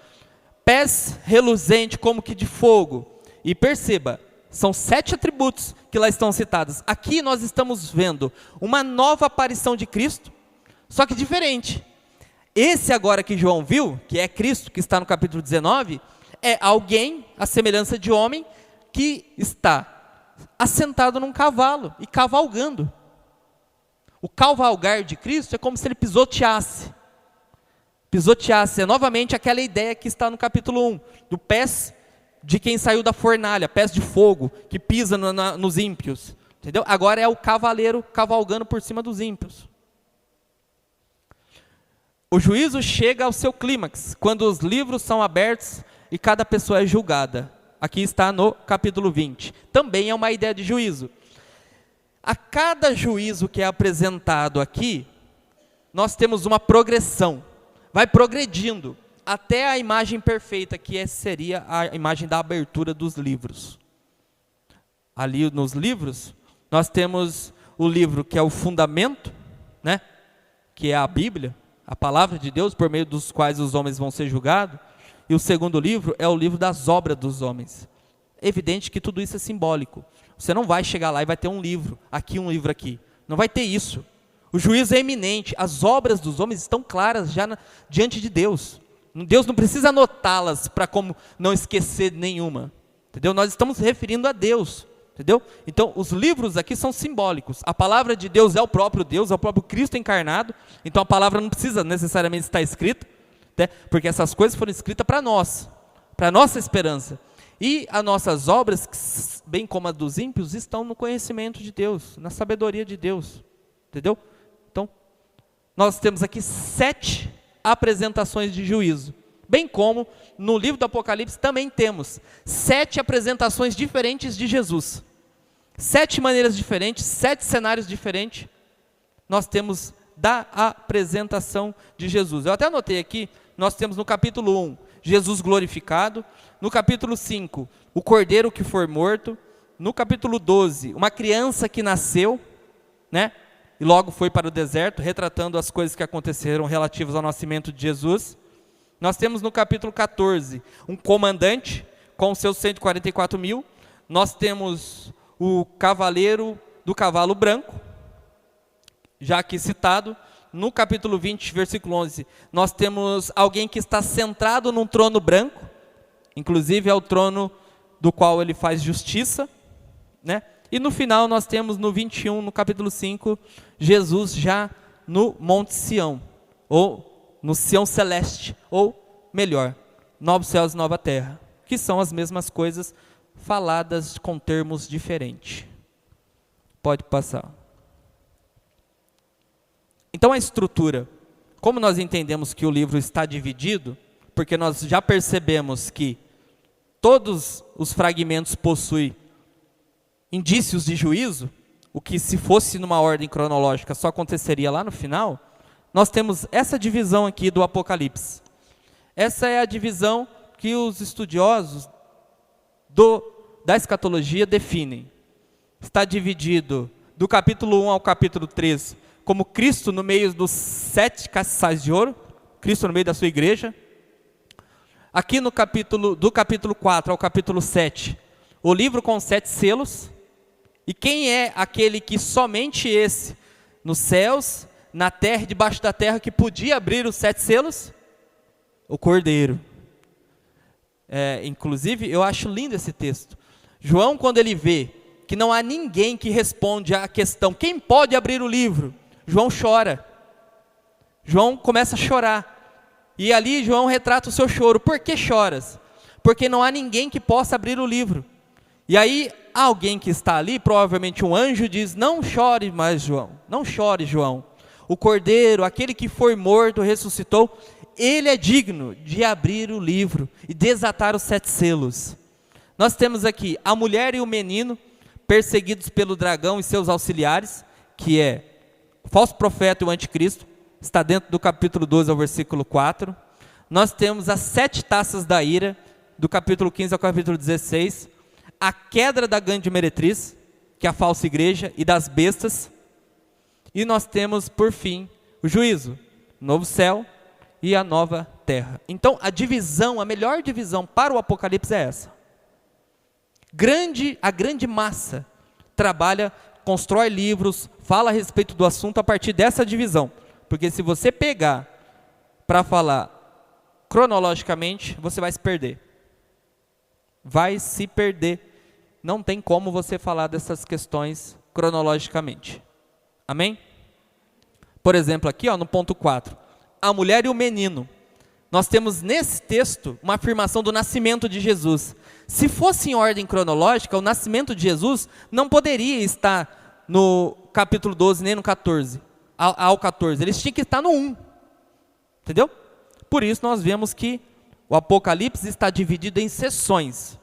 pés reluzentes como que de fogo. E perceba, são 7 atributos que lá estão citados. Aqui nós estamos vendo uma nova aparição de Cristo, só que diferente. Esse agora que João viu, que é Cristo, que está no capítulo 19, é alguém, a semelhança de homem, que está assentado num cavalo e cavalgando. O cavalgar de Cristo é como se ele pisoteasse. Pisoteasse é novamente aquela ideia que está no capítulo 1, do pés de quem saiu da fornalha, pés de fogo, que pisa nos ímpios. Entendeu? Agora é o cavaleiro cavalgando por cima dos ímpios. O juízo chega ao seu clímax, quando os livros são abertos e cada pessoa é julgada. Aqui está no capítulo 20. Também é uma ideia de juízo. A cada juízo que é apresentado aqui, nós temos uma progressão. Vai progredindo até a imagem perfeita, que seria a imagem da abertura dos livros. Ali nos livros, nós temos o livro que é o fundamento, né? Que é a Bíblia, a palavra de Deus, por meio dos quais os homens vão ser julgados. E o segundo livro é o livro das obras dos homens. É evidente que tudo isso é simbólico. Você não vai chegar lá e vai ter um livro aqui. Não vai ter isso. O juízo é iminente. As obras dos homens estão claras já diante de Deus. Deus não precisa anotá-las para como não esquecer nenhuma. Entendeu? Nós estamos referindo a Deus. Entendeu? Então, os livros aqui são simbólicos. A palavra de Deus é o próprio Deus, é o próprio Cristo encarnado. Então, a palavra não precisa necessariamente estar escrita, porque essas coisas foram escritas para nós, para a nossa esperança. E as nossas obras, bem como as dos ímpios, estão no conhecimento de Deus, na sabedoria de Deus. Entendeu? Então, nós temos aqui 7 apresentações de juízo. Bem como no livro do Apocalipse também temos 7 apresentações diferentes de Jesus. 7 maneiras diferentes, 7 cenários diferentes, nós temos da apresentação de Jesus. Eu até anotei aqui, nós temos no capítulo 1, Jesus glorificado. No capítulo 5, o cordeiro que foi morto. No capítulo 12, uma criança que nasceu, né? E logo foi para o deserto, retratando as coisas que aconteceram relativas ao nascimento de Jesus. Nós temos no capítulo 14, um comandante com seus 144 mil. Nós temos o cavaleiro do cavalo branco, já aqui citado. No capítulo 20, versículo 11, nós temos alguém que está centrado num trono branco, inclusive é o trono do qual ele faz justiça, né? E no final nós temos no 21, no capítulo 5, Jesus já no Monte Sião, ou no Sião Celeste, ou melhor, novos céus e nova terra, que são as mesmas coisas faladas com termos diferentes. Pode passar. Então a estrutura, como nós entendemos que o livro está dividido, porque nós já percebemos que todos os fragmentos possuem indícios de juízo, o que se fosse numa ordem cronológica só aconteceria lá no final, nós temos essa divisão aqui do Apocalipse. Essa é a divisão que os estudiosos da escatologia definem. Está dividido do capítulo 1 ao capítulo 3, como Cristo no meio dos 7 castiçais de ouro, Cristo no meio da sua igreja. Aqui do capítulo 4 ao capítulo 7, o livro com 7 selos. E quem é aquele que somente esse, nos céus, na terra e debaixo da terra, que podia abrir os 7 selos? O Cordeiro. Inclusive, eu acho lindo esse texto. João, quando ele vê que não há ninguém que responde à questão, quem pode abrir o livro? João chora. João começa a chorar. E ali João retrata o seu choro. Por que choras? Porque não há ninguém que possa abrir o livro. E aí, alguém que está ali, provavelmente um anjo, diz: não chore mais, João. Não chore, João. O Cordeiro, aquele que foi morto, ressuscitou, ele é digno de abrir o livro e desatar os 7 selos. Nós temos aqui a mulher e o menino, perseguidos pelo dragão e seus auxiliares, que é o falso profeta e o anticristo, está dentro do capítulo 12 ao versículo 4. Nós temos as 7 taças da ira, do capítulo 15 ao capítulo 16, a queda da grande meretriz, que é a falsa igreja, e das bestas, e nós temos, por fim, o juízo, o novo céu e a nova terra. Então, a melhor divisão para o Apocalipse é essa. A grande massa trabalha, constrói livros, fala a respeito do assunto a partir dessa divisão. Porque se você pegar para falar cronologicamente, você vai se perder. Vai se perder. Não tem como você falar dessas questões cronologicamente. Amém? Por exemplo, aqui no ponto 4, a mulher e o menino. Nós temos nesse texto uma afirmação do nascimento de Jesus. Se fosse em ordem cronológica, o nascimento de Jesus não poderia estar no capítulo 12 nem no 14, ao 14. Eles tinham que estar no 1. Entendeu? Por isso nós vemos que o Apocalipse está dividido em seções.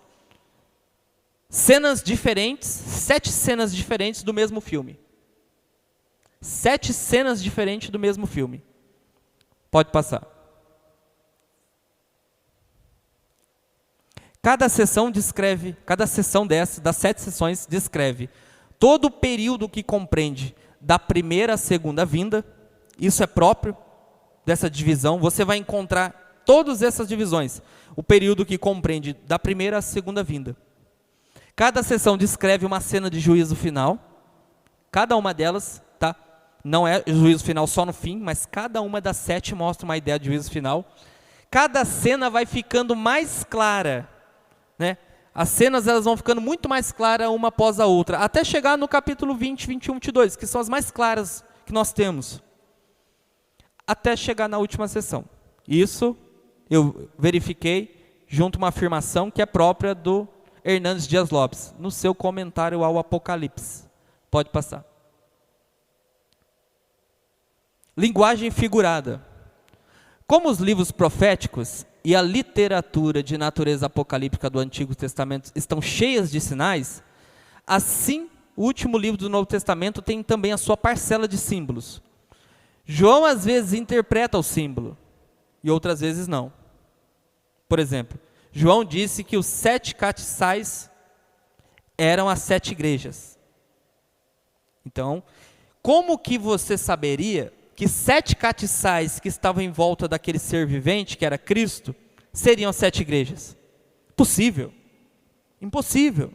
Cenas diferentes, 7 cenas diferentes do mesmo filme. 7 cenas diferentes do mesmo filme. Pode passar. Cada sessão das 7 sessões descreve todo o período que compreende da primeira à segunda vinda. Isso é próprio dessa divisão. Você vai encontrar todas essas divisões. O período que compreende da primeira à segunda vinda. Cada sessão descreve uma cena de juízo final. Cada uma delas, tá? Não é juízo final só no fim, mas cada uma das 7 mostra uma ideia de juízo final. Cada cena vai ficando mais clara, né? As cenas elas vão ficando muito mais claras uma após a outra, até chegar no capítulo 20, 21, 22, que são as mais claras que nós temos, até chegar na última sessão. Isso eu verifiquei junto a uma afirmação que é própria do Hernandes Dias Lopes, no seu comentário ao Apocalipse. Pode passar. Linguagem figurada. Como os livros proféticos e a literatura de natureza apocalíptica do Antigo Testamento estão cheias de sinais, assim o último livro do Novo Testamento tem também a sua parcela de símbolos. João às vezes interpreta o símbolo e outras vezes não. Por exemplo, João disse que os 7 castiçais eram as 7 igrejas. Então, como que você saberia que 7 castiçais que estavam em volta daquele ser vivente, que era Cristo, seriam as 7 igrejas? Impossível. Impossível.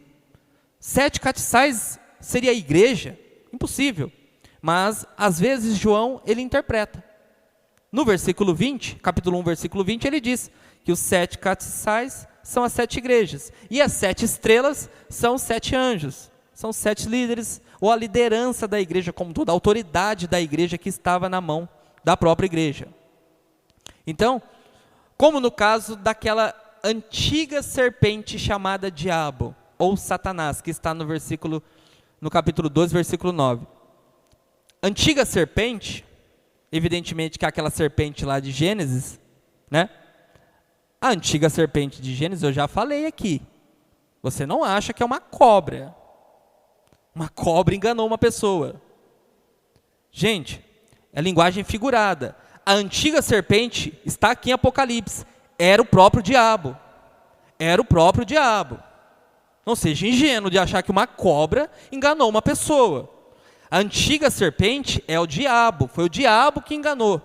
7 castiçais seria a igreja? Impossível. Mas, às vezes, João, ele interpreta. No versículo 20, capítulo 1, versículo 20, ele diz que os 7 castiçais são as 7 igrejas. E as 7 estrelas são os 7 anjos. São 7 líderes, ou a liderança da igreja como toda, a autoridade da igreja que estava na mão da própria igreja. Então, como no caso daquela antiga serpente chamada Diabo, ou Satanás, que está no capítulo 12, versículo 9. Antiga serpente, evidentemente que é aquela serpente lá de Gênesis, né? A antiga serpente de Gênesis, eu já falei aqui. Você não acha que é uma cobra. Uma cobra enganou uma pessoa. Gente, É linguagem figurada. A antiga serpente está aqui em Apocalipse. Era o próprio diabo. Era o próprio diabo. Não seja ingênuo de achar que uma cobra enganou uma pessoa. A antiga serpente é o diabo. Foi o diabo que enganou.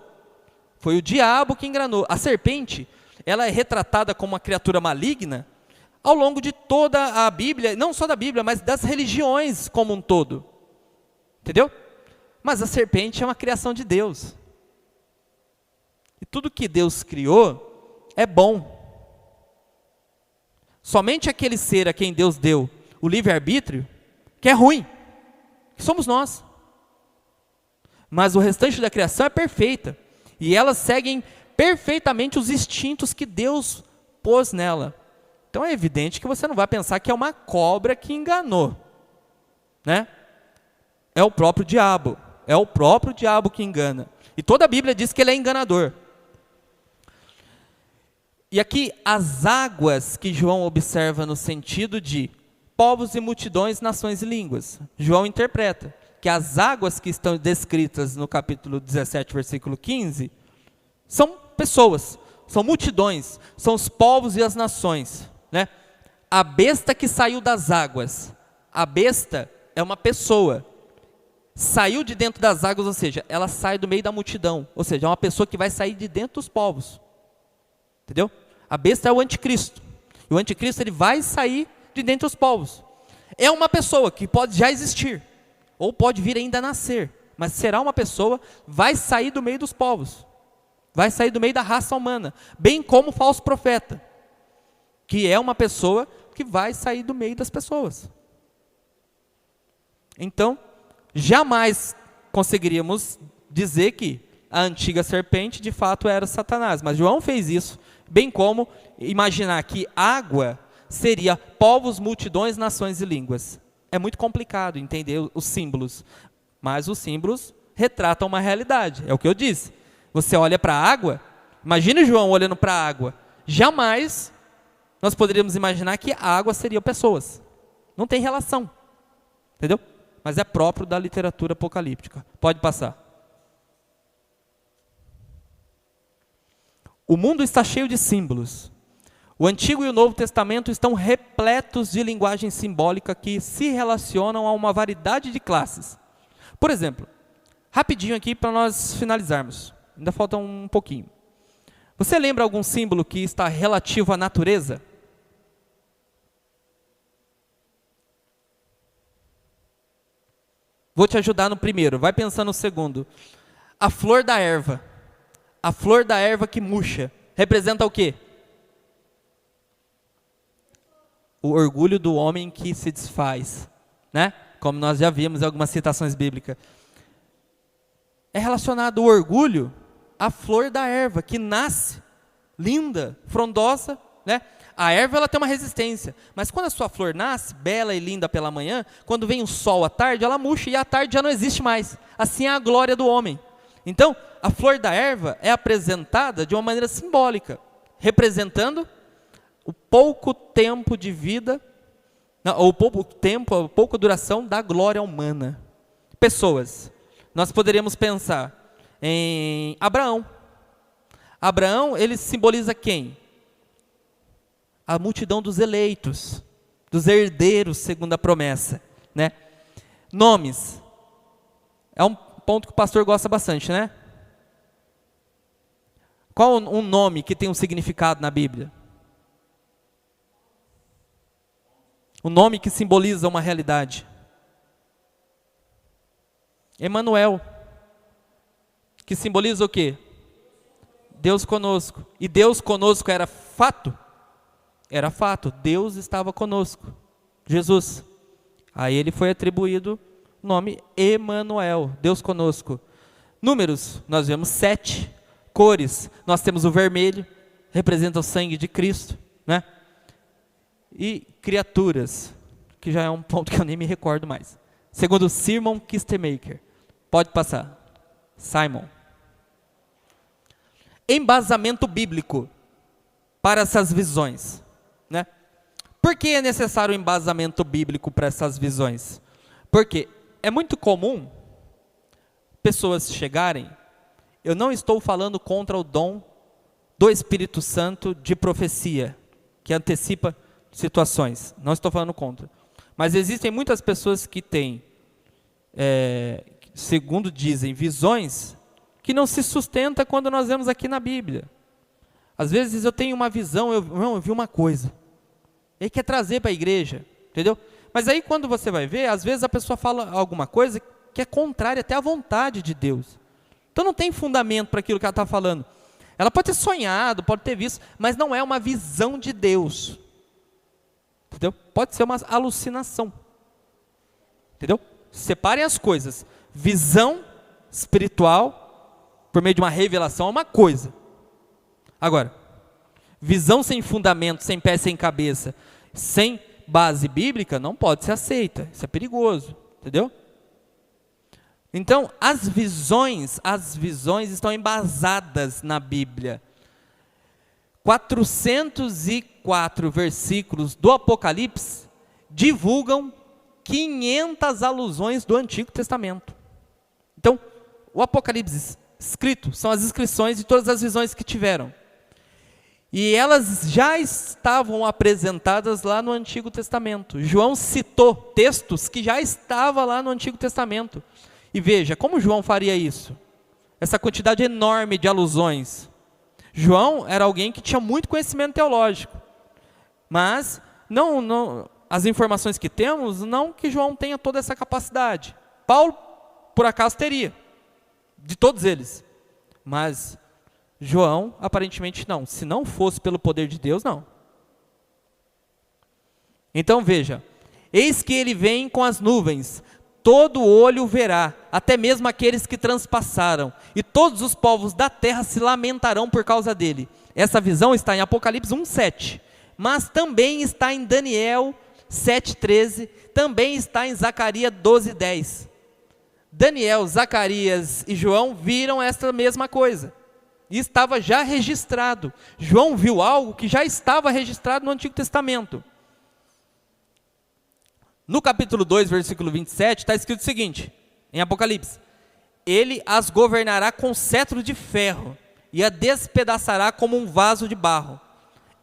Foi o diabo que enganou. A serpente, ela é retratada como uma criatura maligna ao longo de toda a Bíblia, não só da Bíblia, mas das religiões como um todo. Entendeu? Mas a serpente é uma criação de Deus. E tudo que Deus criou é bom. Somente aquele ser a quem Deus deu o livre-arbítrio, que é ruim, que somos nós. Mas o restante da criação é perfeita. E elas seguem perfeitamente os instintos que Deus pôs nela. Então é evidente que você não vai pensar que é uma cobra que enganou, né? É o próprio diabo. É o próprio diabo que engana. E toda a Bíblia diz que ele é enganador. E aqui as águas que João observa no sentido de povos e multidões, nações e línguas. João interpreta que as águas que estão descritas no capítulo 17, versículo 15, são pessoas, são multidões, são os povos e as nações, né? A besta que saiu das águas, a besta é uma pessoa, saiu de dentro das águas, ou seja, ela sai do meio da multidão, ou seja, é uma pessoa que vai sair de dentro dos povos, entendeu? A besta é o anticristo, e o anticristo ele vai sair de dentro dos povos, é uma pessoa que pode já existir, ou pode vir ainda a nascer, mas será uma pessoa, vai sair do meio dos povos, vai sair do meio da raça humana, bem como o falso profeta, que é uma pessoa que vai sair do meio das pessoas. Então, jamais conseguiríamos dizer que a antiga serpente de fato era Satanás, mas João fez isso, bem como imaginar que água seria povos, multidões, nações e línguas. É muito complicado entender os símbolos, mas os símbolos retratam uma realidade, é o que eu disse. Você olha para a água, imagine João olhando para a água, jamais nós poderíamos imaginar que a água seriam pessoas, não tem relação, entendeu? Mas é próprio da literatura apocalíptica. Pode passar. O mundo está cheio de símbolos. O Antigo e o Novo Testamento estão repletos de linguagem simbólica que se relacionam a uma variedade de classes. Por exemplo, rapidinho aqui para nós finalizarmos. Ainda falta um pouquinho. Você lembra algum símbolo que está relativo à natureza? Vou te ajudar no primeiro, vai pensando no segundo. A flor da erva. A flor da erva que murcha. Representa o quê? O orgulho do homem que se desfaz, né? Como nós já vimos em algumas citações bíblicas. É relacionado o orgulho à flor da erva, que nasce, linda, frondosa, né? A erva ela tem uma resistência, mas quando a sua flor nasce, bela e linda pela manhã, quando vem o sol à tarde, ela murcha e à tarde já não existe mais. Assim é a glória do homem. Então, a flor da erva é apresentada de uma maneira simbólica, representando o pouco tempo de vida, ou pouco tempo, a pouca duração da glória humana. Pessoas. Nós poderíamos pensar em Abraão. Abraão, ele simboliza quem? A multidão dos eleitos, dos herdeiros, segundo a promessa, né? Nomes. É um ponto que o pastor gosta bastante, né? Qual um nome que tem um significado na Bíblia? O nome que simboliza uma realidade. Emanuel, que simboliza o quê? Deus conosco. E Deus conosco era fato? Era fato, Deus estava conosco. Jesus. A ele foi atribuído o nome Emanuel, Deus conosco. Números, nós vemos 7. Cores, nós temos o vermelho, representa o sangue de Cristo, né? E criaturas, que já é um ponto que eu nem me recordo mais. Segundo Simon Kistemaker. Pode passar. Simon. Embasamento bíblico para essas visões, né? Por que é necessário um embasamento bíblico para essas visões? Porque é muito comum pessoas chegarem, eu não estou falando contra o dom do Espírito Santo de profecia, que antecipa situações. Não estou falando contra. Mas existem muitas pessoas que têm, segundo dizem, visões que não se sustenta quando nós vemos aqui na Bíblia. Às vezes eu tenho uma visão, eu vi uma coisa. Ele quer trazer para a igreja, entendeu? Mas aí quando você vai ver, às vezes a pessoa fala alguma coisa que é contrária até à vontade de Deus. Então não tem fundamento para aquilo que ela está falando. Ela pode ter sonhado, pode ter visto, mas não é uma visão de Deus. Entendeu? Pode ser uma alucinação. Entendeu? Separem as coisas. Visão espiritual, por meio de uma revelação, é uma coisa. Agora, visão sem fundamento, sem pé, sem cabeça, sem base bíblica, não pode ser aceita. Isso é perigoso. Entendeu? Então, as visões estão embasadas na Bíblia. 404 versículos do Apocalipse divulgam 500 alusões do Antigo Testamento. Então, o Apocalipse escrito são as inscrições de todas as visões que tiveram. E elas já estavam apresentadas lá no Antigo Testamento. João citou textos que já estavam lá no Antigo Testamento. E veja, como João faria isso? Essa quantidade enorme de alusões. João era alguém que tinha muito conhecimento teológico. Mas, as informações que temos, não que João tenha toda essa capacidade. Paulo, por acaso, teria. De todos eles. Mas João, aparentemente não. Se não fosse pelo poder de Deus, não. Então veja, eis que ele vem com as nuvens, todo olho o verá, até mesmo aqueles que transpassaram, e todos os povos da terra se lamentarão por causa dele. Essa visão está em Apocalipse 1:7, mas também está em Daniel 7:13, também está em Zacarias 12:10. Daniel, Zacarias e João viram essa mesma coisa, e estava já registrado. João viu algo que já estava registrado no Antigo Testamento. No capítulo 2, versículo 27, está escrito o seguinte, em Apocalipse: ele as governará com cetro de ferro, e a despedaçará como um vaso de barro.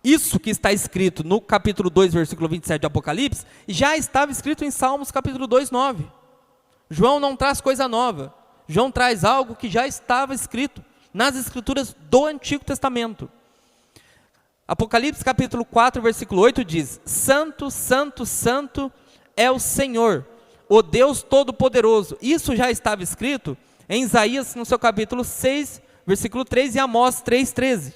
Isso que está escrito no capítulo 2, versículo 27 de Apocalipse, já estava escrito em Salmos capítulo 2, 9. João não traz coisa nova. João traz algo que já estava escrito nas escrituras do Antigo Testamento. Apocalipse capítulo 4, versículo 8 diz: Santo, Santo, Santo é o Senhor, o Deus Todo-Poderoso. Isso já estava escrito em Isaías, no seu capítulo 6, versículo 3, e Amós 3:13.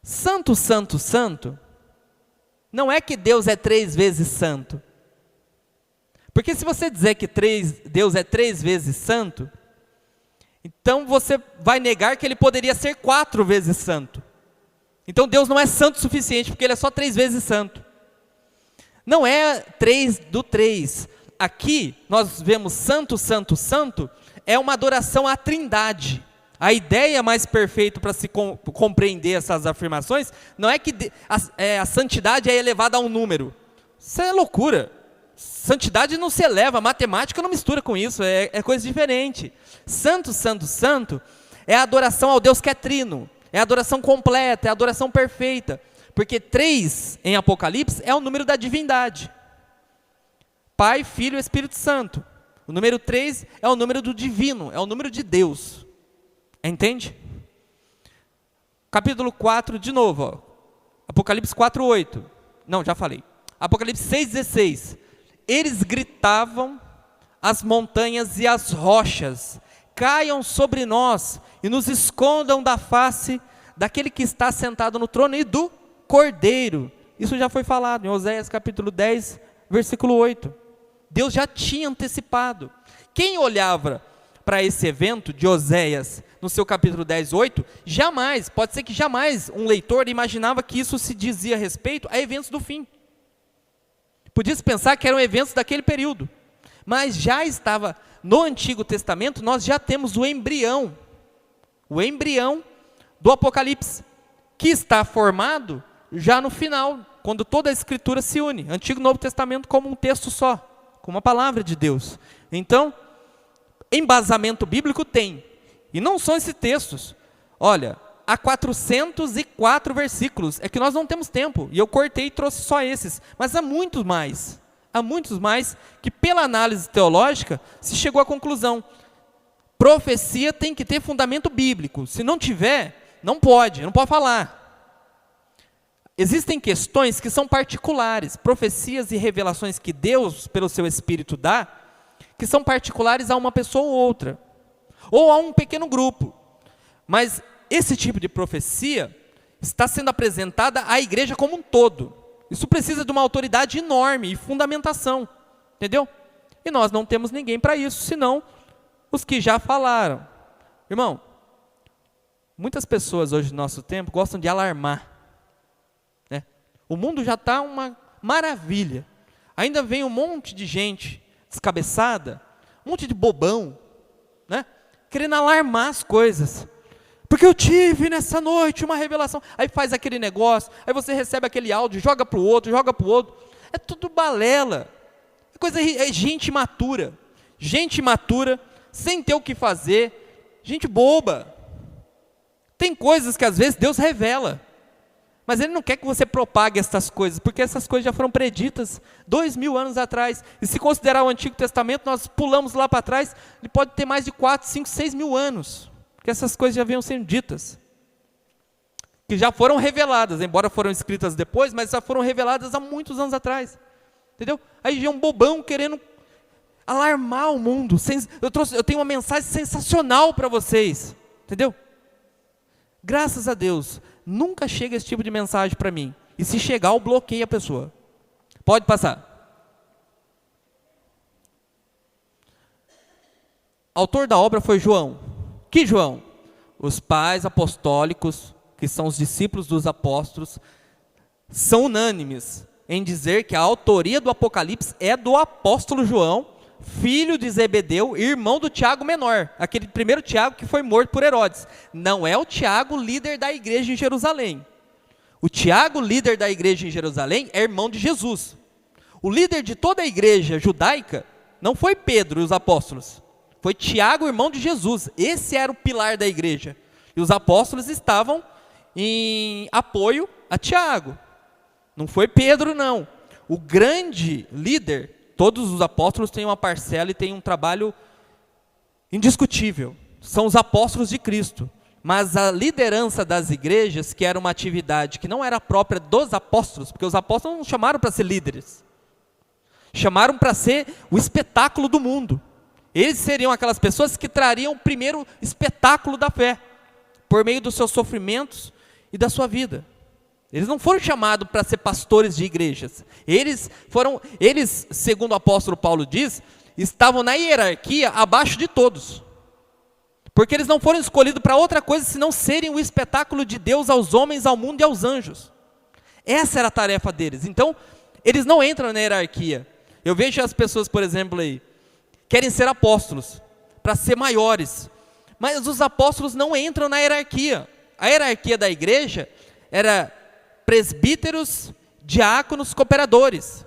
Santo, Santo, Santo, não é que Deus é 3 vezes santo. Porque se você dizer que Deus é 3 vezes santo, então você vai negar que ele poderia ser 4 vezes santo. Então Deus não é santo o suficiente, porque ele é só 3 vezes santo. Não é 3 do 3. Aqui nós vemos santo, santo, santo, é uma adoração à Trindade. A ideia mais perfeita para se compreender essas afirmações, não é que a santidade é elevada a um número. Isso é loucura. Santidade não se eleva, matemática não mistura com isso, é coisa diferente. Santo, santo, santo, é a adoração ao Deus que é trino, é a adoração completa, é a adoração perfeita. Porque 3 em Apocalipse é o número da divindade. Pai, Filho e Espírito Santo. O número 3 é o número do divino, é o número de Deus. Entende? Capítulo 4, de novo. Ó. Apocalipse 4:8. Não, já falei. Apocalipse 6:16. Eles gritavam, as montanhas e as rochas caiam sobre nós e nos escondam da face daquele que está sentado no trono e do Cordeiro. Isso já foi falado em Oséias capítulo 10, versículo 8. Deus já tinha antecipado. Quem olhava para esse evento de Oséias no seu capítulo 10, 8, pode ser que jamais um leitor imaginava que isso se dizia a respeito a eventos do fim. Podia-se pensar que eram eventos daquele período. Mas já estava no Antigo Testamento, nós já temos o embrião do Apocalipse, que está formado já no final, quando toda a Escritura se une, Antigo e Novo Testamento como um texto só, como a palavra de Deus. Então, embasamento bíblico tem. E não são esses textos. Olha, há 404 versículos. É que nós não temos tempo. E eu cortei e trouxe só esses. Mas há muitos mais. Há muitos mais que, pela análise teológica, se chegou à conclusão. Profecia tem que ter fundamento bíblico. Se não tiver, não pode falar. Existem questões que são particulares, profecias e revelações que Deus, pelo seu Espírito, dá, que são particulares a uma pessoa ou outra, ou a um pequeno grupo. Mas esse tipo de profecia está sendo apresentada à igreja como um todo. Isso precisa de uma autoridade enorme e fundamentação, entendeu? E nós não temos ninguém para isso, senão os que já falaram. Irmão, muitas pessoas hoje no nosso tempo gostam de alarmar. O mundo já está uma maravilha. Ainda vem um monte de gente descabeçada, um monte de bobão, né? Querendo alarmar as coisas. Porque eu tive nessa noite uma revelação. Aí faz aquele negócio, aí você recebe aquele áudio, joga para o outro. É tudo balela. É gente imatura. Gente imatura, sem ter o que fazer. Gente boba. Tem coisas que às vezes Deus revela. Mas Ele não quer que você propague essas coisas, porque essas coisas já foram preditas 2000 anos atrás. E se considerar o Antigo Testamento, nós pulamos lá para trás, ele pode ter mais de 4, 5, 6 mil anos, que essas coisas já vinham sendo ditas. Que já foram reveladas, embora foram escritas depois, mas já foram reveladas há muitos anos atrás. Entendeu? Aí já é um bobão querendo alarmar o mundo. Eu tenho uma mensagem sensacional para vocês. Entendeu? Graças a Deus, nunca chega esse tipo de mensagem para mim. E se chegar, eu bloqueio a pessoa. Pode passar. Autor da obra foi João. Que João? Os pais apostólicos, que são os discípulos dos apóstolos, são unânimes em dizer que a autoria do Apocalipse é do apóstolo João, filho de Zebedeu, irmão do Tiago menor, aquele primeiro Tiago que foi morto por Herodes. Não é o Tiago, líder da igreja em Jerusalém. O Tiago, líder da igreja em Jerusalém, é irmão de Jesus. O líder de toda a igreja judaica não foi Pedro e os apóstolos, foi Tiago, irmão de Jesus. Esse era o pilar da igreja. E os apóstolos estavam em apoio a Tiago. Não foi Pedro, não. O grande líder, todos os apóstolos têm uma parcela e têm um trabalho indiscutível. São os apóstolos de Cristo. Mas a liderança das igrejas, que era uma atividade que não era própria dos apóstolos, porque os apóstolos não chamaram para ser líderes. Chamaram para ser o espetáculo do mundo. Eles seriam aquelas pessoas que trariam o primeiro espetáculo da fé, por meio dos seus sofrimentos e da sua vida. Eles não foram chamados para ser pastores de igrejas. Eles, segundo o apóstolo Paulo diz, estavam na hierarquia abaixo de todos. Porque eles não foram escolhidos para outra coisa, senão serem o espetáculo de Deus aos homens, ao mundo e aos anjos. Essa era a tarefa deles. Então, eles não entram na hierarquia. Eu vejo as pessoas, por exemplo, aí, querem ser apóstolos, para ser maiores. Mas os apóstolos não entram na hierarquia. A hierarquia da igreja era presbíteros, diáconos, cooperadores.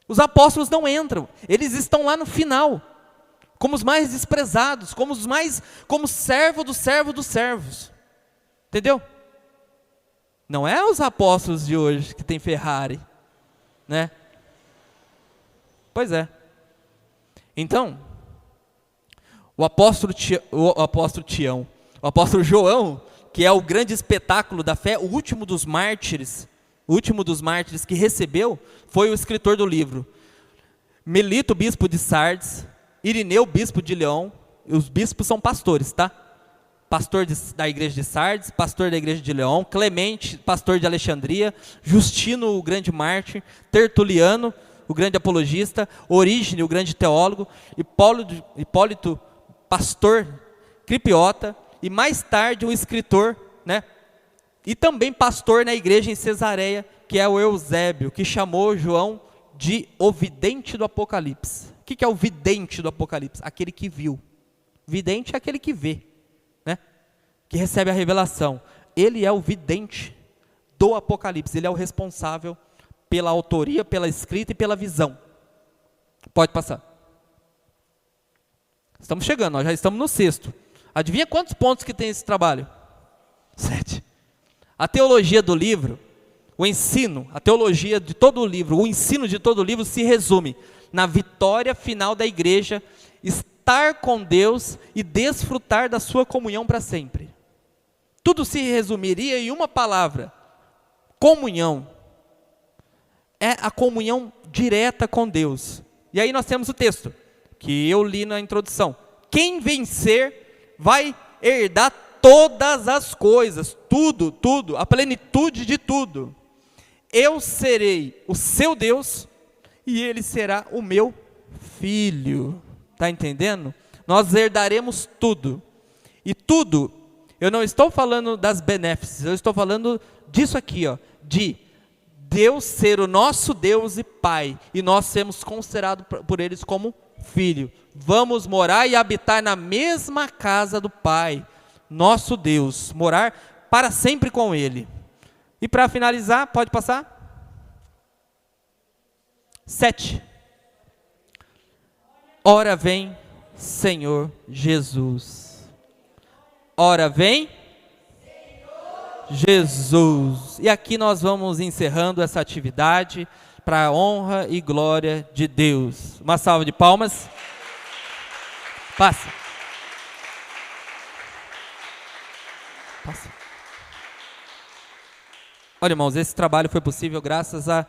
Os apóstolos não entram, eles estão lá no final, como os mais desprezados, como servo dos servos. Entendeu? Não é os apóstolos de hoje que tem Ferrari, né? Pois é. Então, o apóstolo João, que é o grande espetáculo da fé, o último dos mártires que recebeu, foi o escritor do livro. Melito, bispo de Sardes, Irineu, bispo de Leão, e os bispos são pastores, tá? Pastor da igreja de Sardes, pastor da igreja de Leão, Clemente, pastor de Alexandria, Justino, o grande mártir, Tertuliano, o grande apologista, Orígene, o grande teólogo, Hipólito, pastor, Cripiota, e mais tarde um escritor, né? E também pastor na igreja em Cesareia, que é o Eusébio, que chamou João de o vidente do Apocalipse. O que é o vidente do Apocalipse? Aquele que viu. Vidente é aquele que vê, né? Que recebe a revelação. Ele é o vidente do Apocalipse, ele é o responsável pela autoria, pela escrita e pela visão. Pode passar. Estamos chegando, nós já estamos no 6º. Adivinha quantos pontos que tem esse trabalho? 7. A teologia do livro, o ensino, a teologia de todo o livro, o ensino de todo o livro se resume na vitória final da igreja, estar com Deus e desfrutar da sua comunhão para sempre. Tudo se resumiria em uma palavra: comunhão. É a comunhão direta com Deus. E aí nós temos o texto, que eu li na introdução. Quem vencer vai herdar todas as coisas, tudo, a plenitude de tudo. Eu serei o seu Deus e ele será o meu filho. Está entendendo? Nós herdaremos tudo. E tudo, eu não estou falando das benéficas, eu estou falando disso aqui, ó, de Deus ser o nosso Deus e Pai, e nós sermos considerados por eles como filho. Vamos morar e habitar na mesma casa do Pai, nosso Deus, morar para sempre com Ele. E para finalizar, pode passar? 7. Ora vem, Senhor Jesus. Ora vem, Jesus. E aqui nós vamos encerrando essa atividade para a honra e glória de Deus. Uma salva de palmas. Passa. Passa. Olha, irmãos, esse trabalho foi possível graças a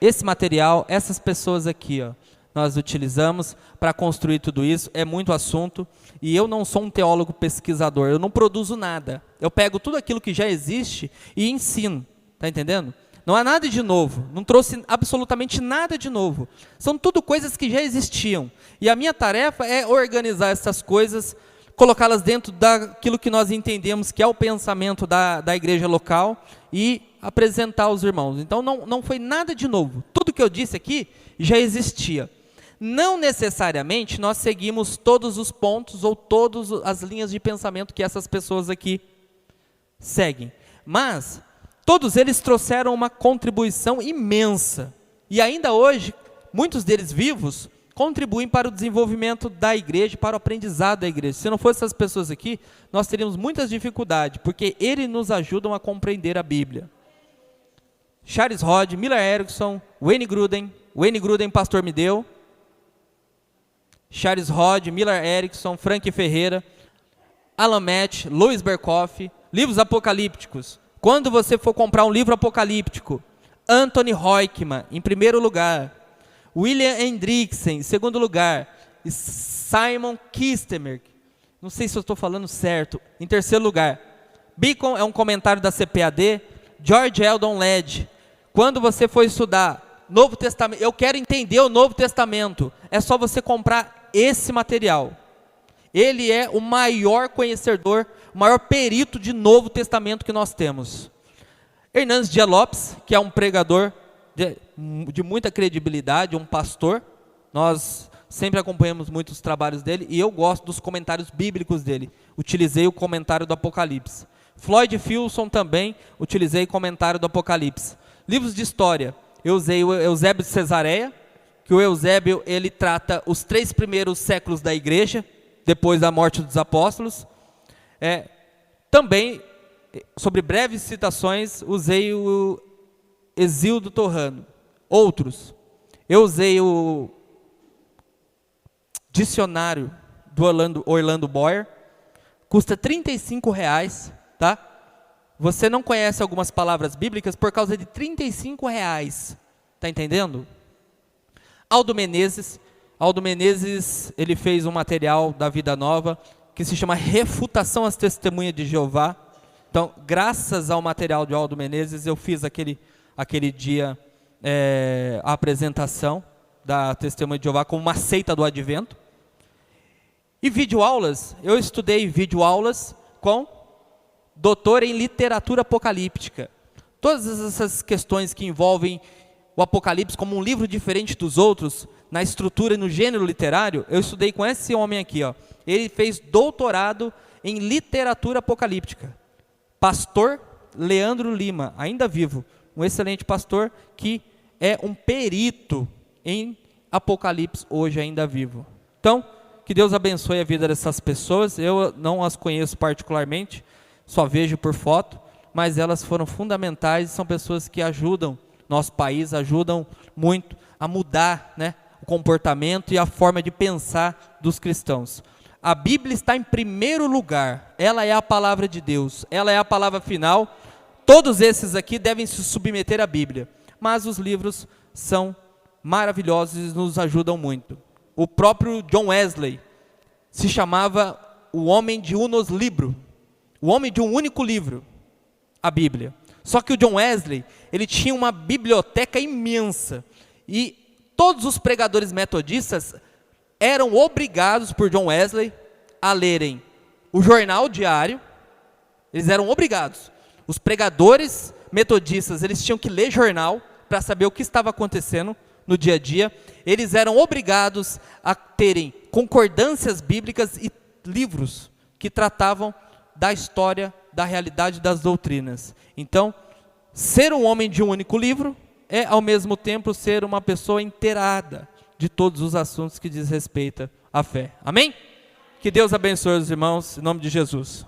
esse material, essas pessoas aqui, ó. Nós utilizamos para construir tudo isso. É muito assunto, e eu não sou um teólogo pesquisador, eu não produzo nada. Eu pego tudo aquilo que já existe e ensino, está entendendo? Não há nada de novo, não trouxe absolutamente nada de novo. São tudo coisas que já existiam. E a minha tarefa é organizar essas coisas, colocá-las dentro daquilo que nós entendemos que é o pensamento da igreja local e apresentar aos irmãos. Então não foi nada de novo. Tudo que eu disse aqui já existia. Não necessariamente nós seguimos todos os pontos ou todas as linhas de pensamento que essas pessoas aqui seguem. Mas todos eles trouxeram uma contribuição imensa. E ainda hoje, muitos deles vivos, contribuem para o desenvolvimento da igreja, para o aprendizado da igreja. Se não fossem essas pessoas aqui, nós teríamos muitas dificuldades, porque eles nos ajudam a compreender a Bíblia. Charles Hodge, Miller Erickson, Wayne Gruden, pastor me deu. Charles Hodge, Miller Erickson, Frank Ferreira, Alan Match, Louis Berkhoff, livros apocalípticos. Quando você for comprar um livro apocalíptico, Anthony Hoekman, em primeiro lugar, William Hendrickson, em segundo lugar, e Simon Kistemer, não sei se eu estou falando certo, em terceiro lugar. Beacon é um comentário da CPAD, George Eldon Led. Quando você for estudar Novo Testamento, eu quero entender o Novo Testamento, é só você comprar esse material. Ele é o maior conhecedor, o maior perito de Novo Testamento que nós temos. Hernandes Dias Lopes, que é um pregador de muita credibilidade, um pastor, nós sempre acompanhamos muito os trabalhos dele, e eu gosto dos comentários bíblicos dele. Utilizei o comentário do Apocalipse. Floyd Filson também, utilizei o comentário do Apocalipse. Livros de história, eu usei o Eusébio de Cesareia, que o Eusébio, ele trata os 3 primeiros séculos da igreja, depois da morte dos apóstolos. Também, sobre breves citações, usei o Exildo Torrano. Outros, eu usei o dicionário do Orlando Boyer, custa R$35, tá? Você não conhece algumas palavras bíblicas por causa de R$35, tá entendendo? Aldo Menezes, ele fez um material da Vida Nova, que se chama Refutação às Testemunhas de Jeová. Então, graças ao material de Aldo Menezes, eu fiz aquele dia a apresentação da Testemunha de Jeová como uma seita do Advento. E videoaulas, eu estudei videoaulas com doutor em literatura apocalíptica. Todas essas questões que envolvem o Apocalipse como um livro diferente dos outros, na estrutura e no gênero literário, eu estudei com esse homem aqui, ó. Ele fez doutorado em literatura apocalíptica. Pastor Leandro Lima, ainda vivo, um excelente pastor que é um perito em Apocalipse hoje ainda vivo. Então, que Deus abençoe a vida dessas pessoas. Eu não as conheço particularmente, só vejo por foto, mas elas foram fundamentais e são pessoas que ajudam nosso país, ajudam muito a mudar, né, o comportamento e a forma de pensar dos cristãos. A Bíblia está em primeiro lugar, ela é a palavra de Deus, ela é a palavra final. Todos esses aqui devem se submeter à Bíblia, mas os livros são maravilhosos e nos ajudam muito. O próprio John Wesley se chamava o homem de unos libro, o homem de um único livro, a Bíblia. Só que o John Wesley, ele tinha uma biblioteca imensa, e todos os pregadores metodistas eram obrigados por John Wesley a lerem o jornal diário. Eles eram obrigados. Os pregadores metodistas, eles tinham que ler jornal para saber o que estava acontecendo no dia a dia. Eles eram obrigados a terem concordâncias bíblicas e livros que tratavam da história, da realidade das doutrinas. Então, ser um homem de um único livro é, ao mesmo tempo, ser uma pessoa inteirada de todos os assuntos que diz respeito à fé. Amém? Que Deus abençoe os irmãos, em nome de Jesus.